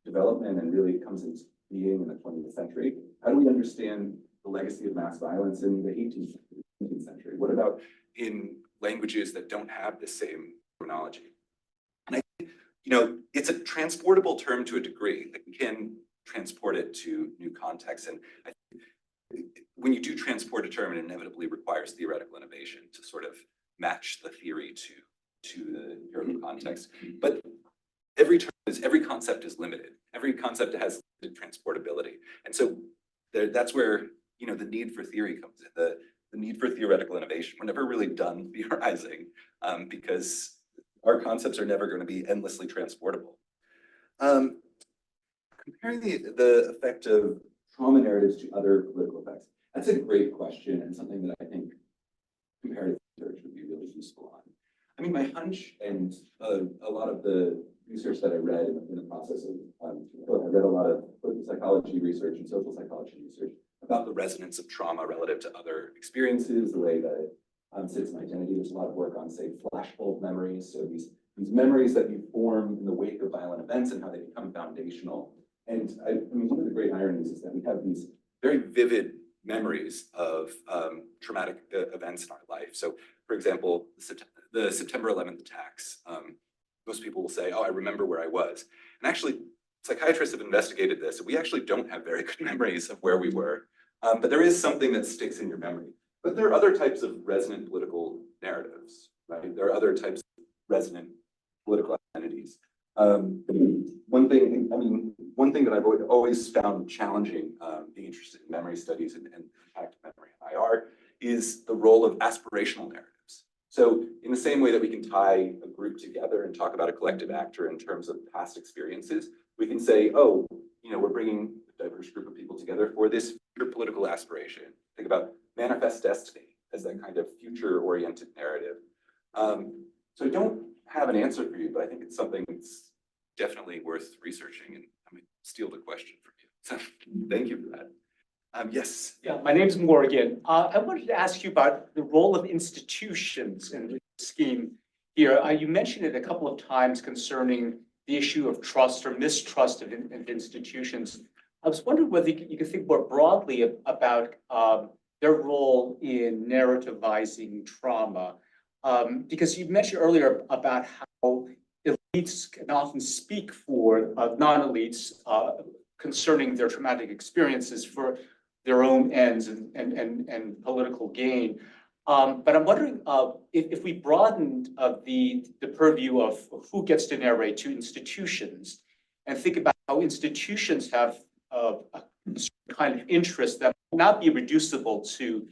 development and really comes into being in the 20th century, how do we understand the legacy of mass violence in the 18th century, 19th century? What about in languages that don't have the same terminology? And I think, you know, it's a transportable term to a degree. Like we can transport it to new contexts. And I think when you do transport a term, it inevitably requires theoretical innovation to sort of match the theory to the empirical context. But every concept is limited. Every concept has limited transportability. And so that's where, you know, the need for theory comes in, the need for theoretical innovation. We're never really done theorizing because our concepts are never going to be endlessly transportable. Comparing the effect of trauma narratives to other political effects, that's a great question and something that I think comparative research would be really useful on. I mean, my hunch and a lot of the research that I read in the process of, I read a lot of political psychology research and social psychology research about the resonance of trauma relative to other experiences, the way that it sits in identity. There's a lot of work on, say, flashbulb memories. So these memories that you form in the wake of violent events and how they become foundational. And I mean, one of the great ironies is that we have these very vivid memories of traumatic events in our life. So, for example, the September 11th attacks. Most people will say, oh, I remember where I was. And actually, psychiatrists have investigated this. We actually don't have very good memories of where we were. But there is something that sticks in your memory. But there are other types of resonant political narratives, right? There are other types of resonant political identities. One thing that I've always found challenging, being interested in memory studies and impact of memory in IR, is the role of aspirational narratives. So in the same way that we can tie a group together and talk about a collective actor in terms of past experiences, we can say, oh, you know, we're bringing a diverse group of people together for this future political aspiration. Think about manifest destiny as that kind of future-oriented narrative. So I don't have an answer for you, but I think it's something that's definitely worth researching, and I'm going to steal the question from you. So thank you for that. Yes. Yeah, my name's Morgan. I wanted to ask you about the role of institutions in the scheme here. You mentioned it a couple of times concerning the issue of trust or mistrust of institutions. I was wondering whether you could think more broadly about their role in narrativizing trauma. Because you mentioned earlier about how elites can often speak for non-elites concerning their traumatic experiences for their own ends and political gain. But I'm wondering if we broadened the purview of who gets to narrate to institutions and think about how institutions have a kind of interest that will not be reducible to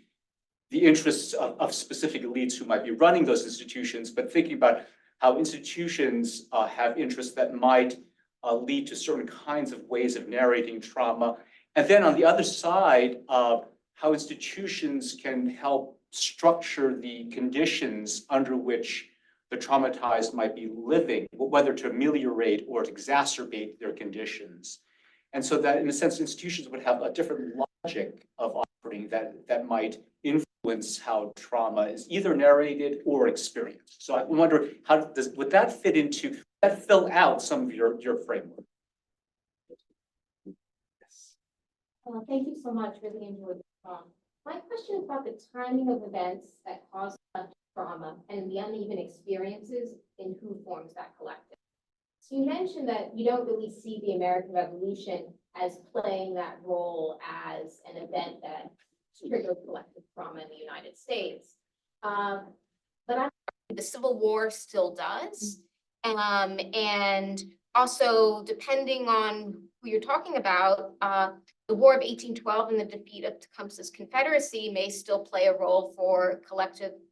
the interests of specific elites who might be running those institutions, but thinking about how institutions have interests that might lead to certain kinds of ways of narrating trauma. And then on the other side, how institutions can help structure the conditions under which the traumatized might be living, whether to ameliorate or to exacerbate their conditions. And so that, in a sense, institutions would have a different logic of operating that might influence influence how trauma is either narrated or experienced. So I wonder, would that fit into, that fill out some of your framework? Yes. Thank you so much. Really enjoyed it. My question is about the timing of events that cause collective trauma and the uneven experiences in who forms that collective. So you mentioned that you don't really see the American Revolution as playing that role as an event that triggered collective trauma in the United States. The Civil War still does. And also, depending on who you're talking about, the War of 1812 and the defeat of Tecumseh's Confederacy may still play a role for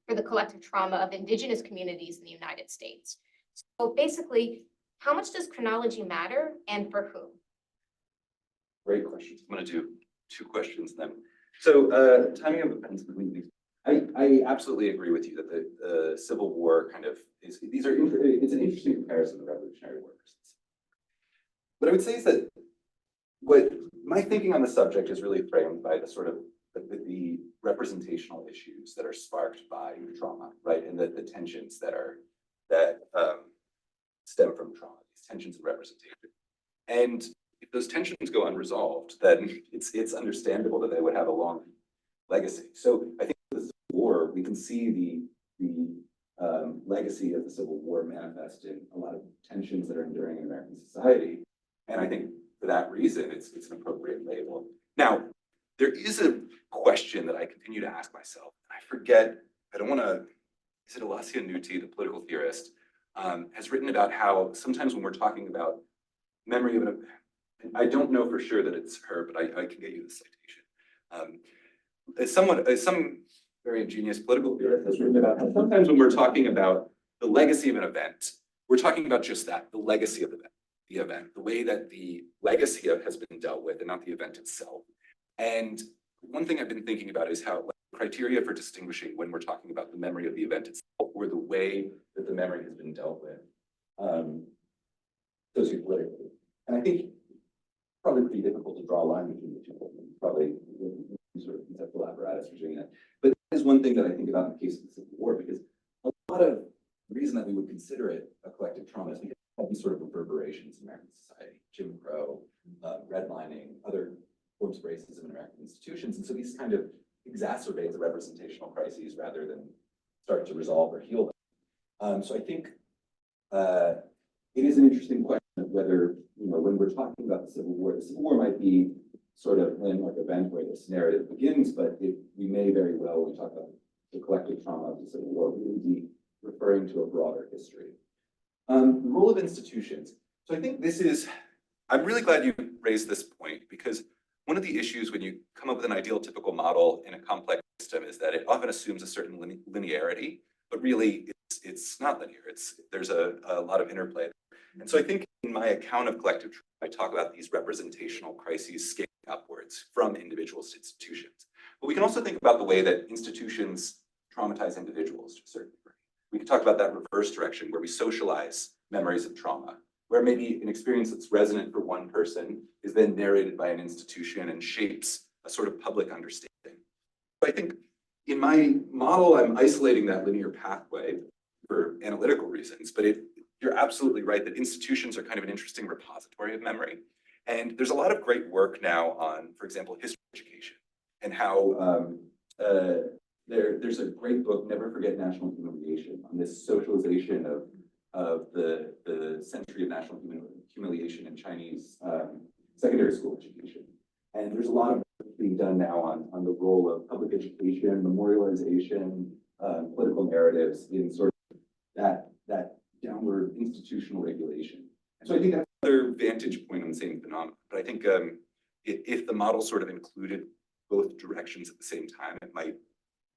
the collective trauma of indigenous communities in the United States. So basically, how much does chronology matter and for whom? Great questions. I'm going to do two questions then. So timing of events between these. I absolutely agree with you that the Civil War kind of is, it's an interesting comparison to the Revolutionary War. What I would say is that what my thinking on the subject is really framed by the sort of the representational issues that are sparked by trauma, right? And the tensions that stem from trauma, these tensions of representation. And if those tensions go unresolved, then it's understandable that they would have a long legacy. So I think the Civil War, we can see the legacy of the Civil War manifest in a lot of tensions that are enduring in American society. And I think for that reason, it's an appropriate label. Now, there is a question that I continue to ask myself. I forget, I don't want to, is it Alasia Nuti, the political theorist, has written about how sometimes when we're talking about memory of an, I don't know for sure that it's her, but I can get you the citation. Some very ingenious political theorist has written about how sometimes when we're talking about the legacy of an event, we're talking about just that, the legacy of the event, the way that the legacy has been dealt with and not the event itself. And one thing I've been thinking about is how criteria for distinguishing when we're talking about the memory of the event itself or the way that the memory has been dealt with sociopolitically. And I think it's probably pretty difficult to draw a line between the two. Probably sort of conceptual apparatus for doing that. But that is one thing that I think about in the case of the Civil War, because a lot of the reason that we would consider it a collective trauma is because it had these sort of reverberations in American society, Jim Crow, redlining, other forms of racism in American institutions. And so these kind of exacerbate the representational crises rather than start to resolve or heal them. So I think it is an interesting question of whether, when we're talking about the Civil War might be sort of a landmark event where this narrative begins, but we may very well, when we talk about the collective trauma of the Civil War, really be referring to a broader history. The role of institutions. So I think I'm really glad you raised this point, because one of the issues when you come up with an ideal typical model in a complex system is that it often assumes a certain linearity, but really it's not linear. There's a lot of interplay. And so I think in my account of collective trauma, I talk about these representational crises scaling upwards from individuals to institutions. But we can also think about the way that institutions traumatize individuals to a certain degree. We can talk about that reverse direction where we socialize memories of trauma, where maybe an experience that's resonant for one person is then narrated by an institution and shapes a sort of public understanding. So I think in my model, I'm isolating that linear pathway for analytical reasons, but you're absolutely right that institutions are kind of an interesting repository of memory. And there's a lot of great work now on, for example, history education and how there's a great book, Never Forget National Humiliation, on this socialization of the century of national humiliation in Chinese secondary school education. And there's a lot of work being done now on the role of public education, memorialization, political narratives in sort of that downward institutional regulation. And so I think that's another vantage point on the same phenomenon. But I think if the model sort of included both directions at the same time, it might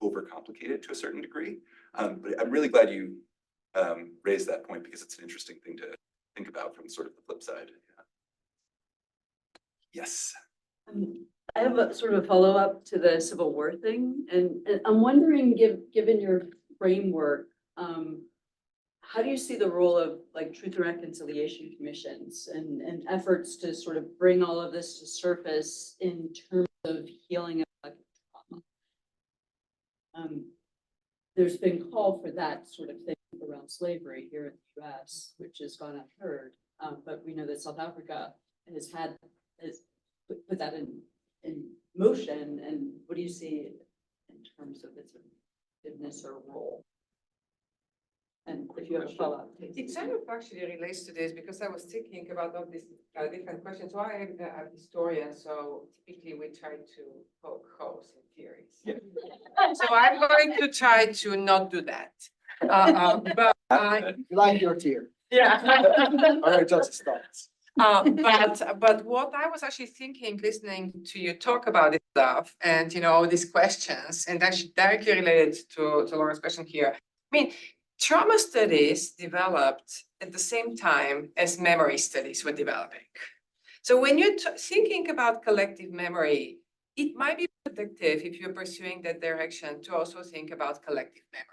overcomplicate it to a certain degree. But I'm really glad you raised that point, because it's an interesting thing to think about from sort of the flip side. Yeah. Yes. I have a sort of a follow-up to the Civil War thing, and I'm wondering, given your framework, how do you see the role of like truth and reconciliation commissions and efforts to sort of bring all of this to surface in terms of healing of collective trauma? there's been call for that sort of thing around slavery here in the US, which has gone unheard. But we know that South Africa has put that in motion. And what do you see in terms of its effectiveness or role? And if you have a follow-up. It kind of actually relates to this because I was thinking about all these different questions. So I am a historian, so typically we try to poke holes in theories. Yeah. So I'm going to try to not do that. But You like your tier. yeah. All right, Justice thoughts. But what I was actually thinking, listening to you talk about this stuff and, all these questions, and actually directly related to Lauren's question here. I mean, trauma studies developed at the same time as memory studies were developing. So when you're thinking about collective memory, it might be productive if you're pursuing that direction to also think about collective memory.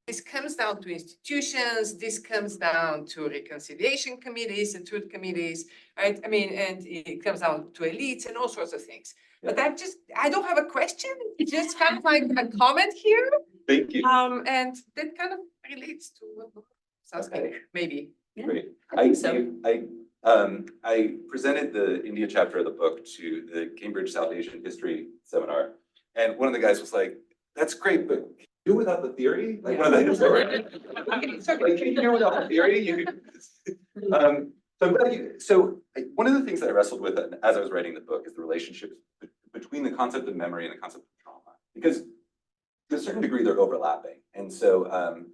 This comes down to institutions, this comes down to reconciliation committees and truth committees, right? I mean, and it comes down to elites and all sorts of things. But I don't have a question, it's just kind of like a comment here. Thank you. And that kind of relates to what sounds Okay. like, maybe. Yeah, Great. I think so. I presented the India chapter of the book to the Cambridge South Asian History seminar. And one of the guys was like, that's great, but can you do without the theory? Like one of the historians. Like, can you do without the theory? One of the things that I wrestled with as I was writing the book is the relationship between the concept of memory and the concept of trauma. Because to a certain degree, they're overlapping. And so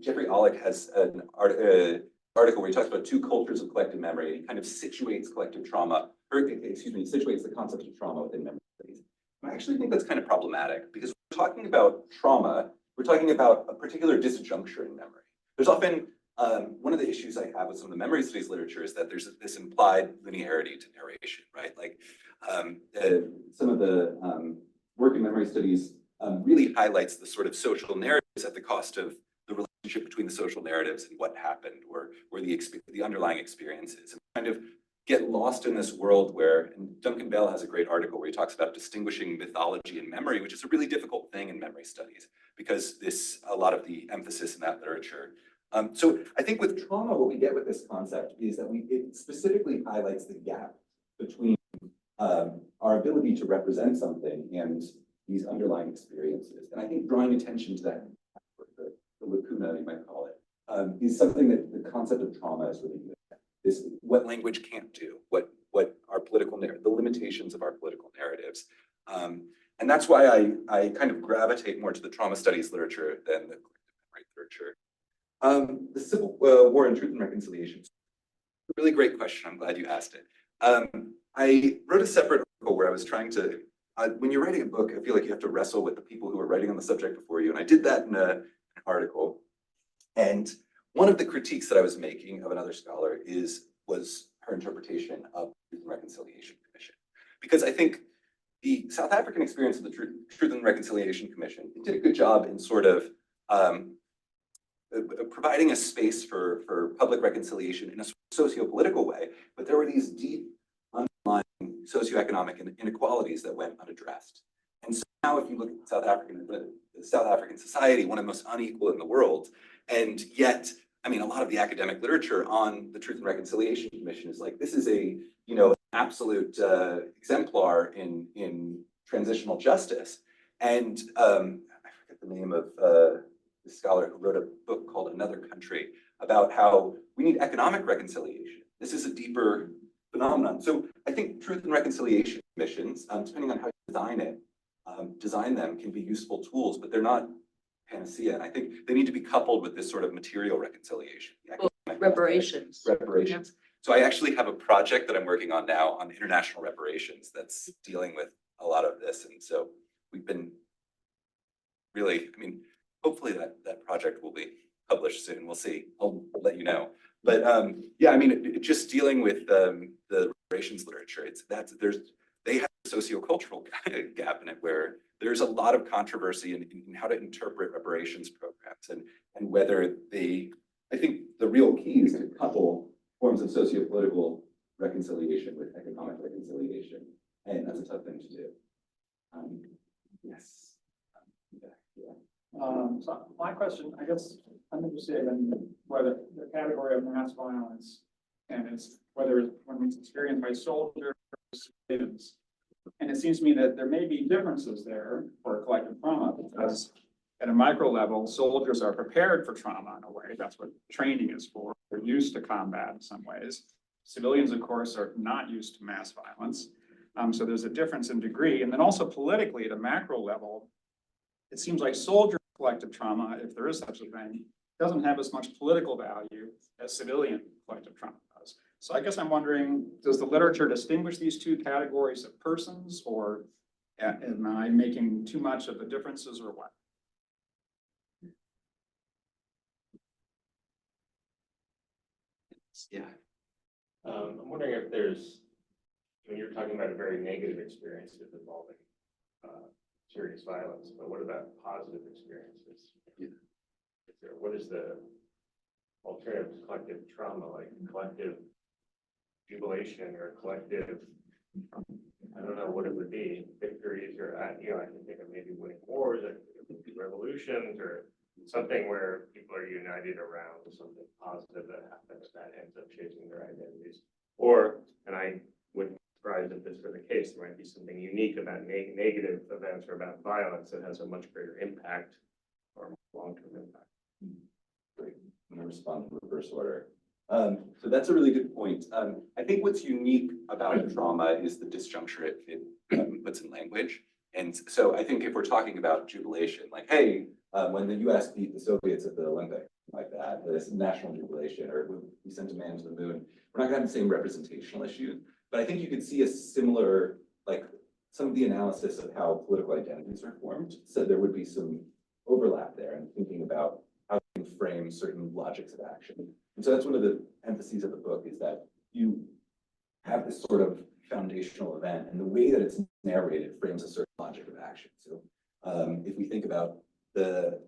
Jeffrey Olick has an article where he talks about two cultures of collective memory, and he kind of situates collective trauma, situates the concept of trauma within memory studies. And I actually think that's kind of problematic because we're talking about trauma, we're talking about a particular disjuncture in memory. There's often, one of the issues I have with some of the memory studies literature is that there's this implied linearity to narration, right? Like some of the work in memory studies really highlights the sort of social narratives at the cost of the relationship between the social narratives and what happened or the underlying experiences, and kind of get lost in this world where, and Duncan Bell has a great article where he talks about distinguishing mythology and memory, which is a really difficult thing in memory studies because a lot of the emphasis in that literature. So I think with trauma, what we get with this concept is that it specifically highlights the gap between our ability to represent something and these underlying experiences. And I think drawing attention to that, the lacuna, you might call it, is something that the concept of trauma is really good at. This what language can't do, what our political the limitations of our political narratives. And that's why I kind of gravitate more to the trauma studies literature than the collective memory literature. The Civil War and Truth and Reconciliation. Really great question. I'm glad you asked it. I wrote a separate article where I was trying to, when you're writing a book, I feel like you have to wrestle with the people who are writing on the subject before you. And I did that in an article. And one of the critiques that I was making of another scholar was her interpretation of the Truth and Reconciliation Commission. Because I think the South African experience of the Truth and Reconciliation Commission did a good job in sort of providing a space for public reconciliation in a socio-political way, but there were these deep underlying socioeconomic inequalities that went unaddressed. And so now if you look at South African society, one of the most unequal in the world, and yet, I mean, a lot of the academic literature on the Truth and Reconciliation Commission is like, this is an absolute exemplar in transitional justice. And I forget the name of the scholar who wrote a book called Another Country about how we need economic reconciliation. This is a deeper phenomenon. So I think Truth and Reconciliation Commissions, depending on how you design them, can be useful tools, but they're not panacea. And I think they need to be coupled with this sort of material reconciliation. Reparations. Reparations. So I actually have a project that I'm working on now on international reparations that's dealing with a lot of this. And so we've been really, I mean, hopefully that project will be published soon. We'll see. I'll let you know. But yeah, I mean, just dealing with the reparations literature, they have a sociocultural gap in it where there's a lot of controversy in how to interpret reparations programs and whether I think the real key is to couple forms of sociopolitical reconciliation with economic reconciliation. And that's a tough thing to do. Yes. So my question, I guess, I'm interested in whether the category of mass violence and it's whether when it's experienced by soldiers or civilians. And it seems to me that there may be differences there for collective trauma because at a micro level, soldiers are prepared for trauma in a way. That's what training is for. They're used to combat in some ways. Civilians, of course, are not used to mass violence. So there's a difference in degree. And then also politically at a macro level, it seems like soldier collective trauma, if there is such a thing, doesn't have as much political value as civilian collective trauma does. So I guess I'm wondering, does the literature distinguish these two categories of persons, or am I making too much of the differences, or what? Yeah. I'm wondering if there's, when you're talking about a very negative experiences involving serious violence, but what about positive experiences? Yeah. What is the alternative to collective trauma, like collective jubilation or collective, I don't know what it would be, victories or, I can think of maybe winning wars, or revolutions, or something where people are united around something positive that happens that ends up shaping their identities. Or, and I wouldn't be surprised if this were the case, there might be something unique about negative events or about violence that has a much greater impact or long-term impact. Great. I'm going to respond in reverse order. So that's a really good point. I think what's unique about trauma is the disjuncture it puts in language. And so I think if we're talking about jubilation, like, hey, when the US beat the Soviets at the Olympics, like that, this national jubilation, or we sent a man to the moon, we're not gonna have the same representational issue. But I think you could see a similar, like some of the analysis of how political identities are formed. So there would be some overlap there in thinking about how you can frame certain logics of action. And so that's one of the emphases of the book, is that you have this sort of foundational event, and the way that it's narrated frames a certain logic of action. So if we think about the,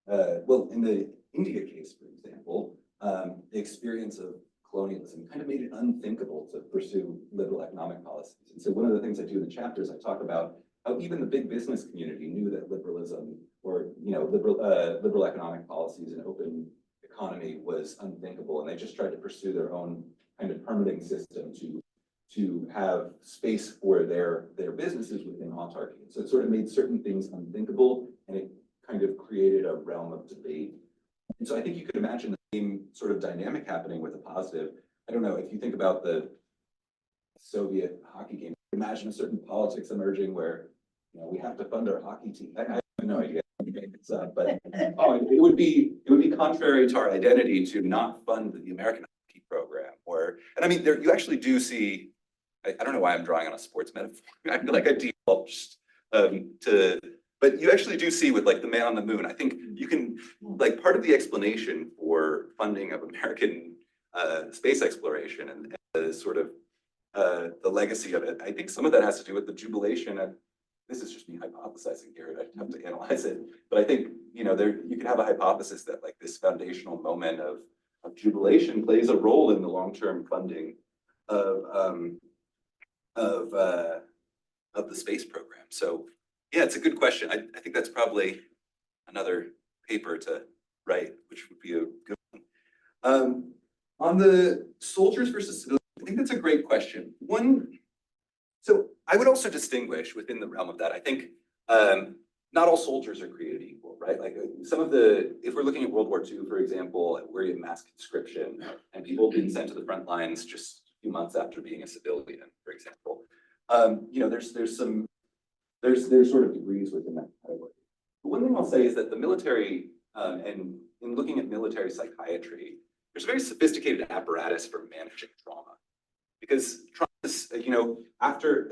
well, in the India case, for example, the experience of colonialism kind of made it unthinkable to pursue liberal economic policies. And so one of the things I do in the chapters, I talk about how even the big business community knew that liberalism, or liberal economic policies and open economy was unthinkable, and they just tried to pursue their own kind of permitting system to have space for their businesses within autarky. So it sort of made certain things unthinkable, and it kind of created a realm of debate. And so I think you could imagine the same sort of dynamic happening with a positive. I don't know, if you think about the Soviet hockey game, imagine a certain politics emerging where, we have to fund our hockey team. I have no idea. But it would be contrary to our identity to not fund the American hockey program. And I mean, you actually do see, I don't know why I'm drawing on a sports metaphor. I feel like I default just but you actually do see with like the man on the moon. I think you can, like, part of the explanation for funding of American space exploration and the sort of the legacy of it, I think some of that has to do with the jubilation. And this is just me hypothesizing here, and I have to analyze it. But I think, you could have a hypothesis that like this foundational moment of jubilation plays a role in the long-term funding of the space program. So yeah, it's a good question. I think that's probably another paper to write, which would be a good one. On the soldiers versus civilians, I think that's a great question. So I would also distinguish within the realm of that. I think not all soldiers are created equal, right? Like if we're looking at World War II, for example, where you have mass conscription and people being sent to the front lines just a few months after being a civilian, for example, there's sort of degrees within that category. But one thing I'll say is that the military, and in looking at military psychiatry, there's a very sophisticated apparatus for managing trauma. Because trauma is, after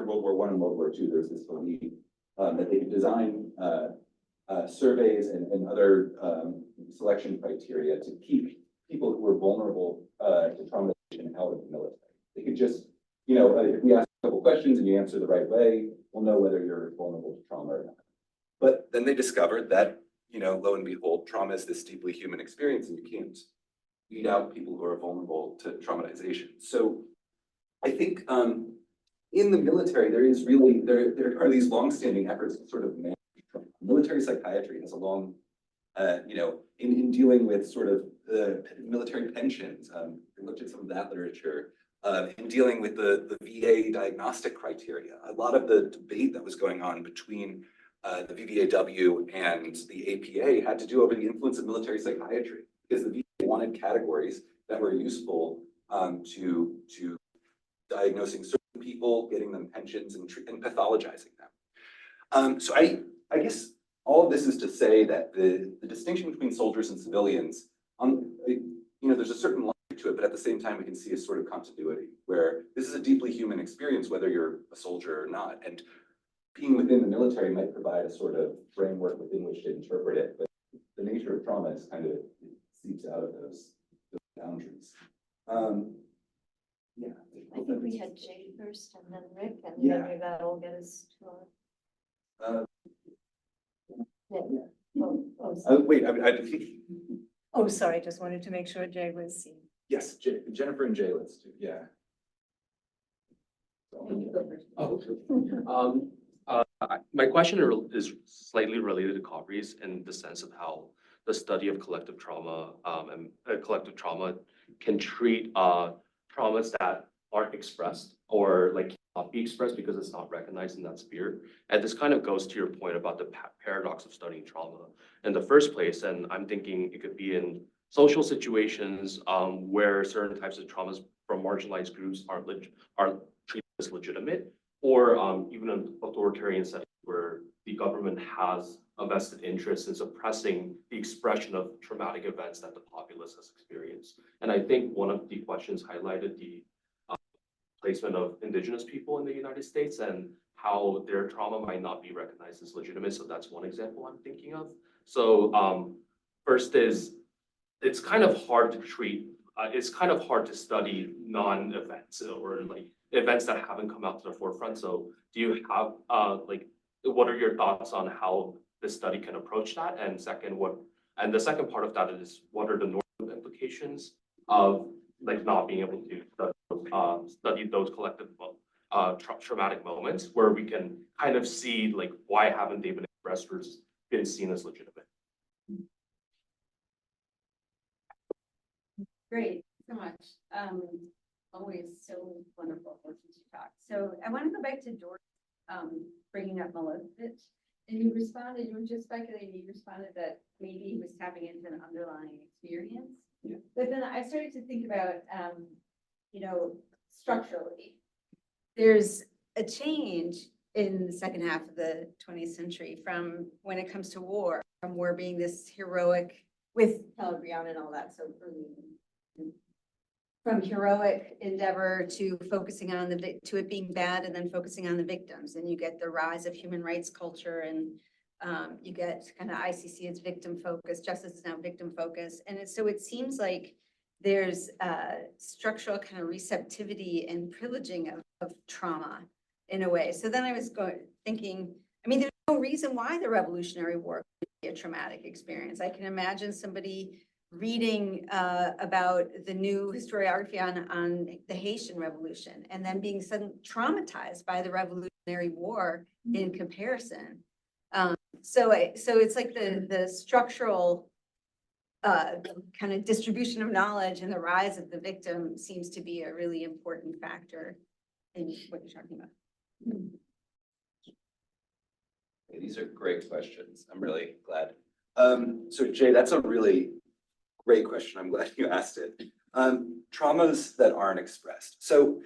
World War I and World War II, there's this belief that they could design surveys and other selection criteria to keep people who are vulnerable to traumatization out of the military. They could just, if we ask a couple questions and you answer the right way, we'll know whether you're vulnerable to trauma or not. But then they discovered that, lo and behold, trauma is this deeply human experience, and you can't weed out people who are vulnerable to traumatization. So I think in the military, there are these longstanding efforts to sort of manage trauma. military psychiatry has a long, in dealing with sort of the military pensions. We looked at some of that literature. In dealing with the VA diagnostic criteria, a lot of the debate that was going on between the VVAW and the APA had to do over the influence of military psychiatry, because the VA wanted categories that were useful to diagnosing certain people, getting them pensions, and pathologizing them. So I guess all of this is to say that the distinction between soldiers and civilians, there's a certain logic to it, but at the same time, we can see a sort of continuity where this is a deeply human experience, whether you're a soldier or not. And being within the military might provide a sort of framework within which to interpret it, but the nature of trauma is kind of seeps out of those boundaries. Yeah. I think we had Jay first and then Rick, and Yeah. then maybe that'll get us to Uh, sorry. wait, Oh, sorry, just wanted to make sure Jay was seen. yes, Jennifer and Jay, let's do, yeah. My question is slightly related to Coffee's in the sense of how the study of collective trauma and collective trauma can treat traumas that aren't expressed or like cannot be expressed because it's not recognized in that sphere. And this kind of goes to your point about the paradox of studying trauma in the first place. And I'm thinking it could be in social situations where certain types of traumas from marginalized groups are treated as legitimate, or even in authoritarian settings where the government has a vested interest in suppressing the expression of traumatic events that the populace has experienced. And I think one of the questions highlighted the placement of indigenous people in the United States and how their trauma might not be recognized as legitimate. So that's one example I'm thinking of. So first is, it's kind of hard to treat, it's kind of hard to study non-events or like events that haven't come out to the forefront. So do you have what are your thoughts on how this study can approach that? And the second part of that is, what are the normative implications of like not being able to study those collective traumatic moments where we can kind of see like why haven't they been expressed or been seen as legitimate? Great, so much. Always so wonderful listening to you talk. So I want to go back to George bringing up Milosevic. And you responded, you were just speculating, you responded that maybe he was tapping into an underlying experience. Yeah. But then I started to think about, structurally, there's a change in the second half of the 20th century from when it comes to war, from war being this heroic with Pellegrini and all that so early. From heroic endeavor to focusing on to it being bad and then focusing on the victims, and you get the rise of human rights culture, and you get kind of ICC as victim focus, justice is now victim focus, and so it seems like there's structural kind of receptivity and privileging of trauma in a way. So then I was thinking, I mean, there's no reason why the Revolutionary War could be a traumatic experience. I can imagine somebody reading about the new historiography on the Haitian Revolution and then being suddenly traumatized by the Revolutionary War in comparison. So it's like the structural kind of distribution of knowledge and the rise of the victim seems to be a really important factor in what you're talking about. These are great questions. I'm really glad. So Jay, that's a really great question. I'm glad you asked it. Traumas that aren't expressed. So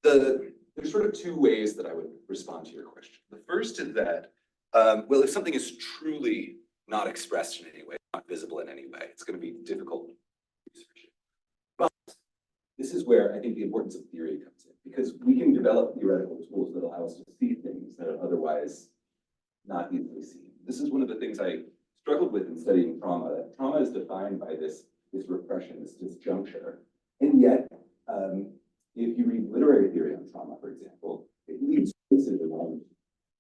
there's sort of two ways that I would respond to your question. The first is that, well, if something is truly not expressed in any way, not visible in any way, it's going to be difficult to research it. But this is where I think the importance of theory comes in, because we can develop theoretical tools that allow us to see things that are otherwise not easily seen. This is one of the things I struggled with in studying trauma. That trauma is defined by this repression, this disjuncture. And yet, if you read literary theory on trauma, for example, it leads to the language,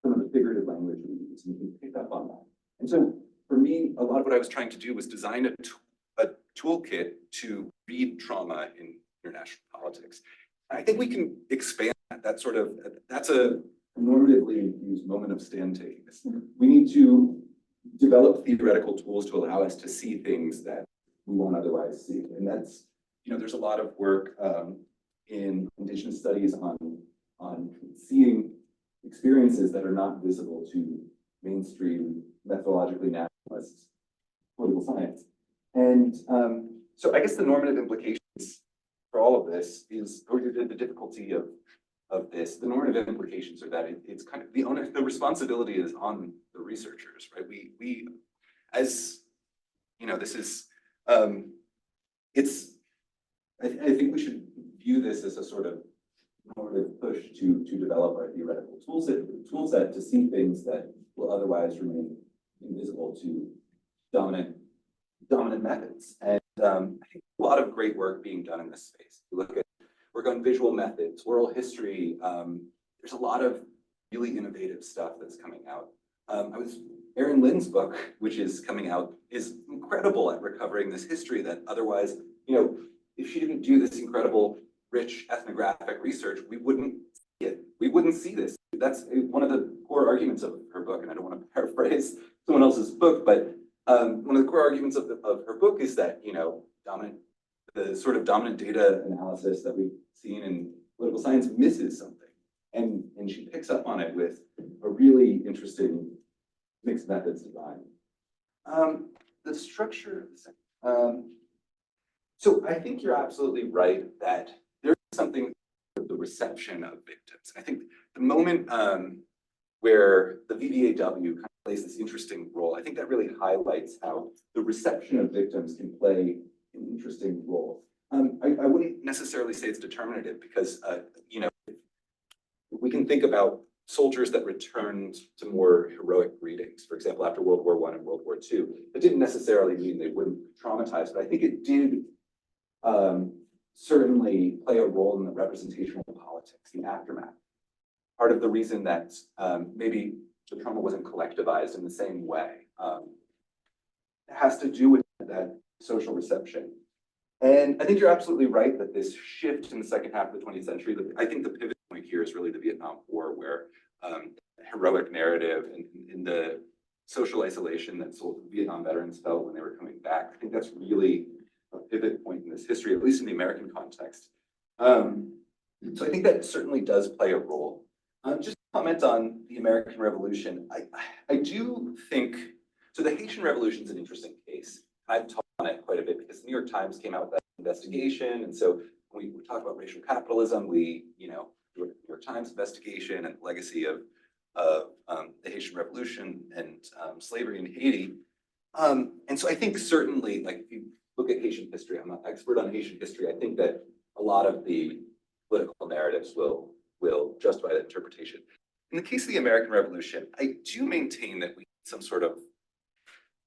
some of the figurative language we use, and you can pick up on that. And so for me, a lot of what I was trying to do was design a toolkit to read trauma in international politics. I think we can expand that. That's a normatively use moment of stand taking. We need to develop theoretical tools to allow us to see things that we won't otherwise see. And that's, there's a lot of work in Indigenous studies on seeing experiences that are not visible to mainstream methodologically nationalist political science. And so I guess the normative implications for all of this is, or the difficulty of this, the normative implications are that it's kind of the responsibility is on the researchers, right? We as this is I think we should view this as a sort of normative push to develop our theoretical tool set to see things that will otherwise remain invisible to dominant methods. And I think a lot of great work being done in this space. If you look at work on visual methods, oral history, there's a lot of really innovative stuff that's coming out. Erin Lynn's book, which is coming out, is incredible at recovering this history that otherwise, if she didn't do this incredible, rich ethnographic research, we wouldn't see it. We wouldn't see this. That's one of the core arguments of her book, and I don't want to paraphrase someone else's book, but one of the core arguments of her book is that, the sort of dominant data analysis that we've seen in political science misses something. And she picks up on it with a really interesting mixed methods design. The structure, so I think you're absolutely right that there's something of the reception of victims. I think the moment where the VVAW kind of plays this interesting role, I think that really highlights how the reception of victims can play an interesting role. I wouldn't necessarily say it's determinative because, we can think about soldiers that returned to more heroic readings, for example, after World War I and World War II. That didn't necessarily mean they wouldn't be traumatized, but I think it did certainly play a role in the representational politics, the aftermath. Part of the reason that maybe the trauma wasn't collectivized in the same way has to do with that social reception. And I think you're absolutely right that this shift in the second half of the 20th century, I think the pivot point here is really the Vietnam War, where heroic narrative and in the social isolation that Vietnam veterans felt when they were coming back. I think that's really a pivot point in this history, at least in the American context. So I think that certainly does play a role. Just to comment on the American Revolution, I do think, so the Haitian Revolution is an interesting case. I've talked on it quite a bit because the New York Times came out with that investigation. And so when we talk about racial capitalism, we, do a New York Times investigation and legacy of the Haitian Revolution and slavery in Haiti. And so I think certainly, like if you look at Haitian history, I'm not an expert on Haitian history, I think that a lot of the political narratives will justify that interpretation. In the case of the American Revolution, I do maintain that we need some sort of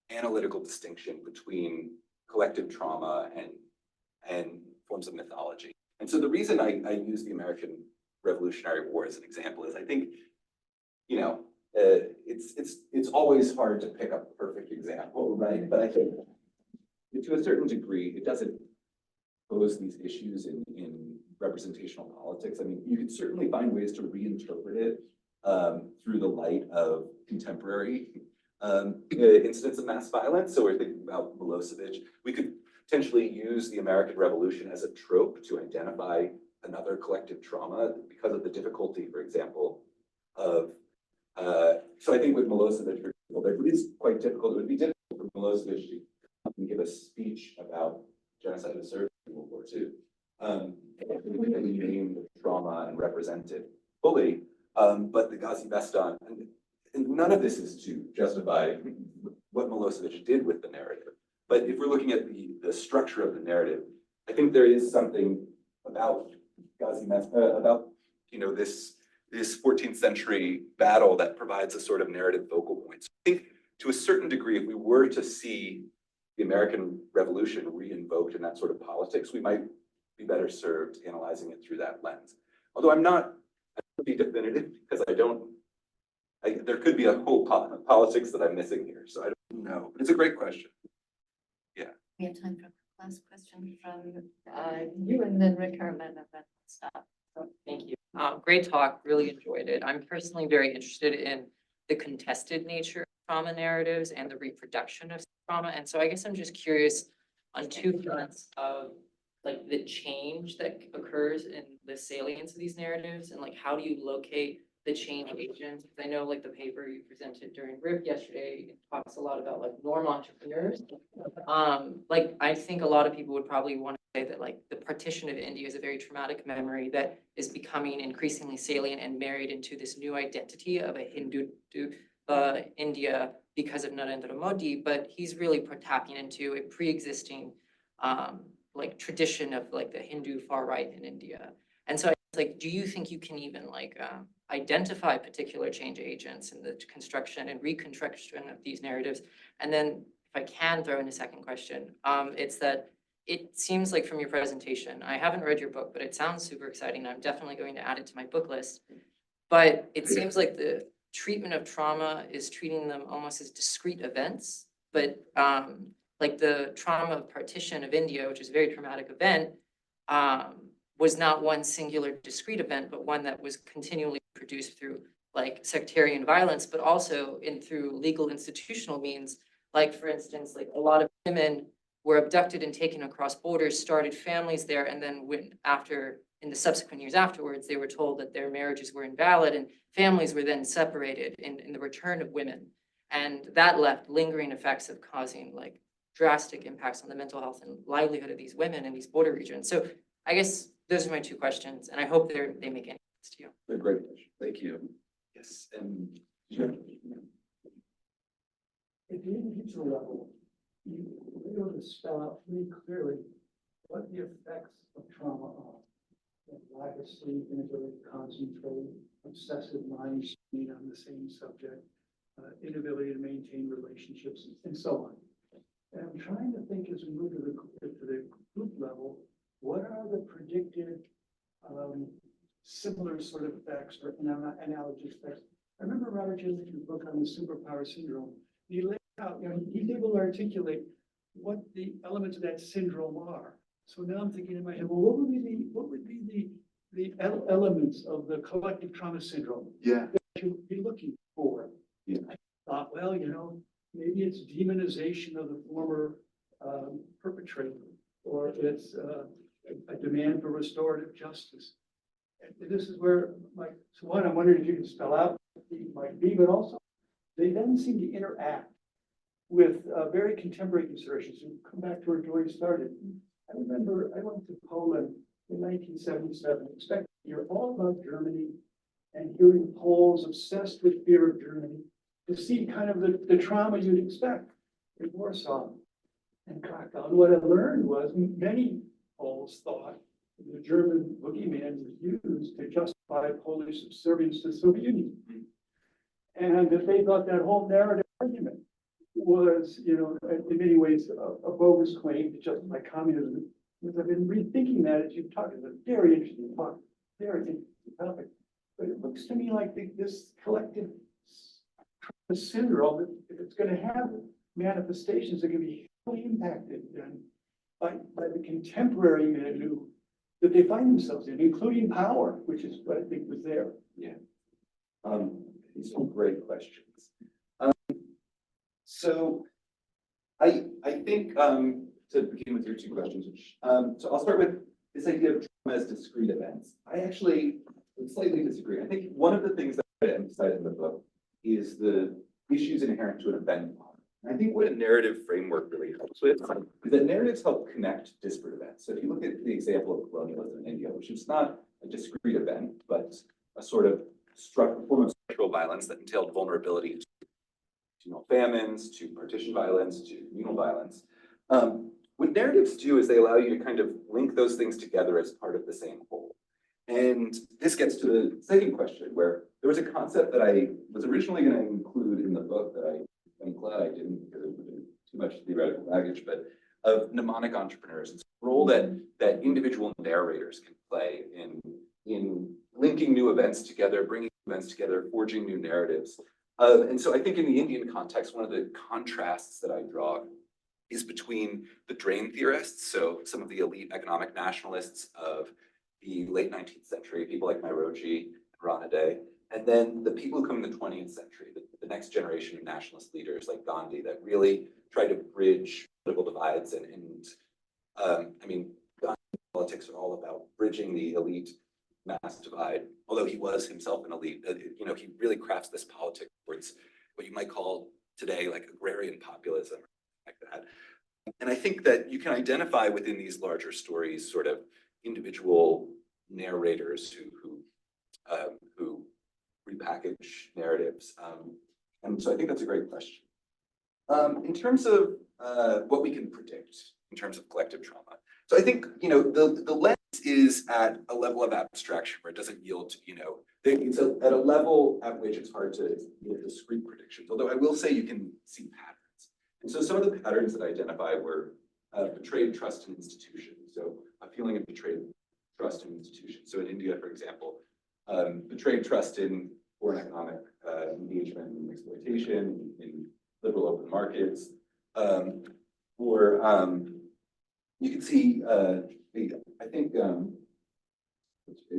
analytical distinction between collective trauma and forms of mythology. And so the reason I use the American Revolutionary War as an example is I think, it's always hard to pick up the perfect example, right? But I think to a certain degree, it doesn't pose these issues in representational politics. I mean, you could certainly find ways to reinterpret it through the light of contemporary incidents of mass violence. So we're thinking about Milosevic. We could potentially use the American Revolution as a trope to identify another collective trauma because of the difficulty, for example, of, so I think with Milosevic, for example, it is quite difficult. It would be difficult for Milosevic to come and give a speech about genocide of Serbia in World War II. We name the trauma and represent it fully, but the Gazi Vestan, and none of this is to justify what Milosevic did with the narrative. But if we're looking at the structure of the narrative, I think there is something about Gazi Vestan, about this 14th century battle that provides a sort of narrative focal point. So I think to a certain degree, if we were to see the American Revolution re-invoked in that sort of politics, we might be better served analyzing it through that lens. Although I would be definitive because there could be a whole politics that I'm missing here, so I don't know. But it's a great question. Yeah. We have time for a last question from you and then Rick Herman and then stop. Thank you. Great talk, really enjoyed it. I'm personally very interested in the contested nature of trauma narratives and the reproduction of trauma. And so I guess I'm just curious on two fronts of like the change that occurs in the salience of these narratives and like how do you locate the change agents? Because I know like the paper you presented during RIP yesterday it talks a lot about like norm entrepreneurs. Like I think a lot of people would probably want to say that like the partition of India is a very traumatic memory that is becoming increasingly salient and married into this new identity of a Hindu India because of Narendra Modi, but he's really tapping into a pre-existing like tradition of like the Hindu far right in India. And so it's like, do you think you can even like identify particular change agents in the construction and reconstruction of these narratives? And then if I can throw in a second question, it's that it seems like from your presentation, I haven't read your book, but it sounds super exciting. I'm definitely going to add it to my book list. But it seems like the treatment of trauma is treating them almost as discrete events, but like the trauma of partition of India, which is a very traumatic event, was not one singular discrete event, but one that was continually produced through like sectarian violence, but also through legal institutional means. Like for instance, like a lot of women were abducted and taken across borders, started families there, and then in the subsequent years afterwards, they were told that their marriages were invalid and families were then separated in the return of women. And that left lingering effects of causing like drastic impacts on the mental health and livelihood of these women in these border regions. So I guess those are my two questions, and I hope they make any sense to you. They're great question. Thank you. Yes, and At the individual level, you were able to spell out pretty clearly what the effects of trauma are. Lack of sleep, inability to concentrate, obsessive mind speed on the same subject, inability to maintain relationships, and so on. And I'm trying to think as we move to the group level, what are the predicted similar sort of effects or analogous effects? I remember Robert Jelich's book on the superpower syndrome. He laid out, he's able to articulate what the elements of that syndrome are. So now I'm thinking in my head, well, what would be the elements of the collective trauma syndrome? Yeah. That you'd be looking for? Yeah. I thought, well, maybe it's demonization of the former perpetrator, or it's a demand for restorative justice. And this is where so one, I'm wondering if you can spell out what these might be, but also they then seem to interact with very contemporary considerations. So come back to where Joy started. I remember I went to Poland in 1977, expecting to hear all about Germany and hearing Poles obsessed with fear of Germany, to see kind of the trauma you'd expect in Warsaw and Krakow. And what I learned was many Poles thought the German boogeyman was used to justify Polish subservience to the Soviet Union. And that they thought that whole narrative argument was, in many ways, a bogus claim to justify communism. Because I've been rethinking that as you've talked. It's a very interesting talk, very interesting topic. But it looks to me like this collective syndrome, if it's going to have manifestations, are going to be heavily impacted by the contemporary milieu that they find themselves in, including power, which is what I think was there. Yeah. These are great questions. So I think to begin with your two questions, which so I'll start with this idea of trauma as discrete events. I actually would slightly disagree. I think one of the things that I emphasize in the book is the issues inherent to an event model. And I think what a narrative framework really helps with is that narratives help connect disparate events. So if you look at the example of colonialism in India, which is not a discrete event, but a sort of form of structural violence that entailed vulnerability to famines, to partition violence, to communal violence. What narratives do is they allow you to kind of link those things together as part of the same whole. And this gets to the second question, where there was a concept that I was originally going to include in the book that I'm glad I didn't, because it would have been too much theoretical baggage, but of mnemonic entrepreneurs. It's a role that individual narrators can play in linking new events together, bringing events together, forging new narratives. And so I think in the Indian context, one of the contrasts that I draw is between the drain theorists, so some of the elite economic nationalists of the late 19th century, people like Mairoji and Ranaday, and then the people who come in the 20th century, the next generation of nationalist leaders like Gandhi that really try to bridge political divides and I mean, Gandhi's politics are all about bridging the elite mass divide, although he was himself an elite. You know, he really crafts this politics towards what you might call today like agrarian populism, like that. And I think that you can identify within these larger stories sort of individual narrators who repackage narratives. And so I think that's a great question. In terms of what we can predict in terms of collective trauma. So I think, you know, the lens is at a level of abstraction where it doesn't yield, you know, it's at a level at which it's hard to give discrete predictions, although I will say you can see patterns. And so some of the patterns that I identify were betrayed trust in institutions. So a feeling of betrayed trust in institutions. So in India, for example, betrayed trust in foreign economic engagement and exploitation, in liberal open markets, or you can see, I think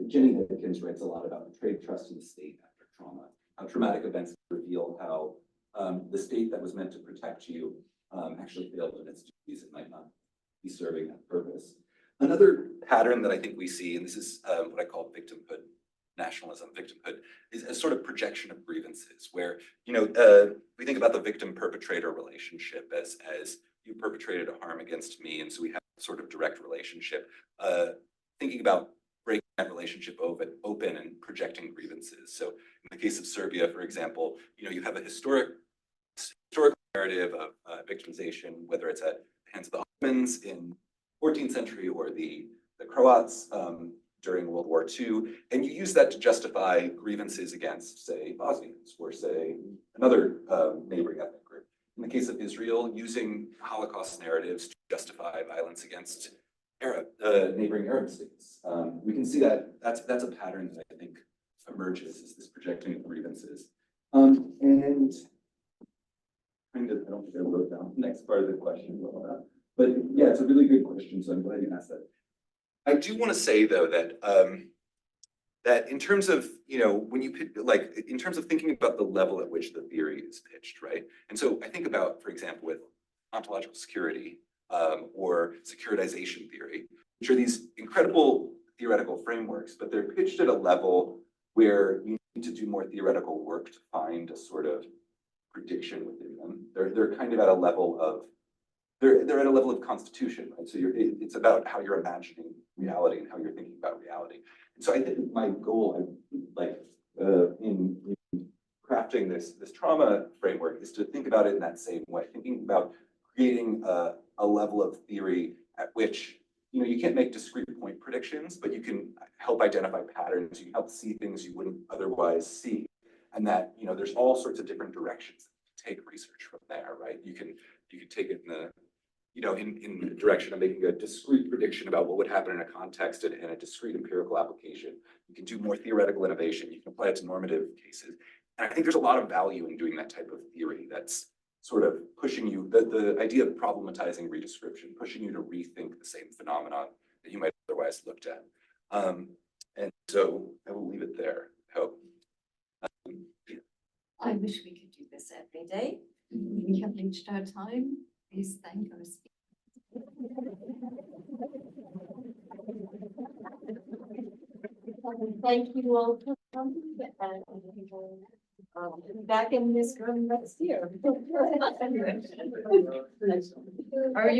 Jenny Hickins writes a lot about betrayed trust in the state after trauma, how traumatic events reveal how the state that was meant to protect you actually failed in its duties. It might not be serving that purpose. Another pattern that I think we see, and this is what I call victimhood nationalism, victimhood, is a sort of projection of grievances where, you know, we think about the victim-perpetrator relationship as you perpetrated a harm against me, and so we have a sort of direct relationship. Thinking about breaking that relationship open and projecting grievances. So in the case of Serbia, for example, you know, you have a historical narrative of victimization, whether it's at the hands of the Ottomans in 14th century or the Croats during World War II, and you use that to justify grievances against, say, Bosnians or, say, another neighboring ethnic group. In the case of Israel, using Holocaust narratives to justify violence against neighboring Arab states. We can see that that's a pattern that I think emerges, is this projecting of grievances. And kind of, I don't think I wrote down the next part of the question, but yeah, it's a really good question, so I'm glad you asked that. I do want to say though that that in terms of, you know, when you like in terms of thinking about the level at which the theory is pitched, right? And so I think about, for example, with ontological security or securitization theory, which are these incredible theoretical frameworks, but they're pitched at a level where you need to do more theoretical work to find a sort of prediction within them. They're kind of at a level of they're at a level of constitution, right? So it's about how you're imagining reality and how you're thinking about reality. And so I think my goal, in crafting this trauma framework, is to think about it in that same way, thinking about creating a level of theory at which, you know, you can't make discrete point predictions, but you can help identify patterns. You can help see things you wouldn't otherwise see, and that, you know, there's all sorts of different directions to take research from there, right? You can take it in the, you know, in the direction of making a discrete prediction about what would happen in a context and a discrete empirical application. You can do more theoretical innovation. You can apply it to normative cases. And I think there's a lot of value in doing that type of theory that's sort of pushing you, the idea of problematizing redescription, pushing you to rethink the same phenomenon that you might otherwise looked at. And so I will leave it there, I hope. I wish we could do this every day. We have reached our time. Please thank our speakers. Thank you all for coming, and back in this room next year. Are you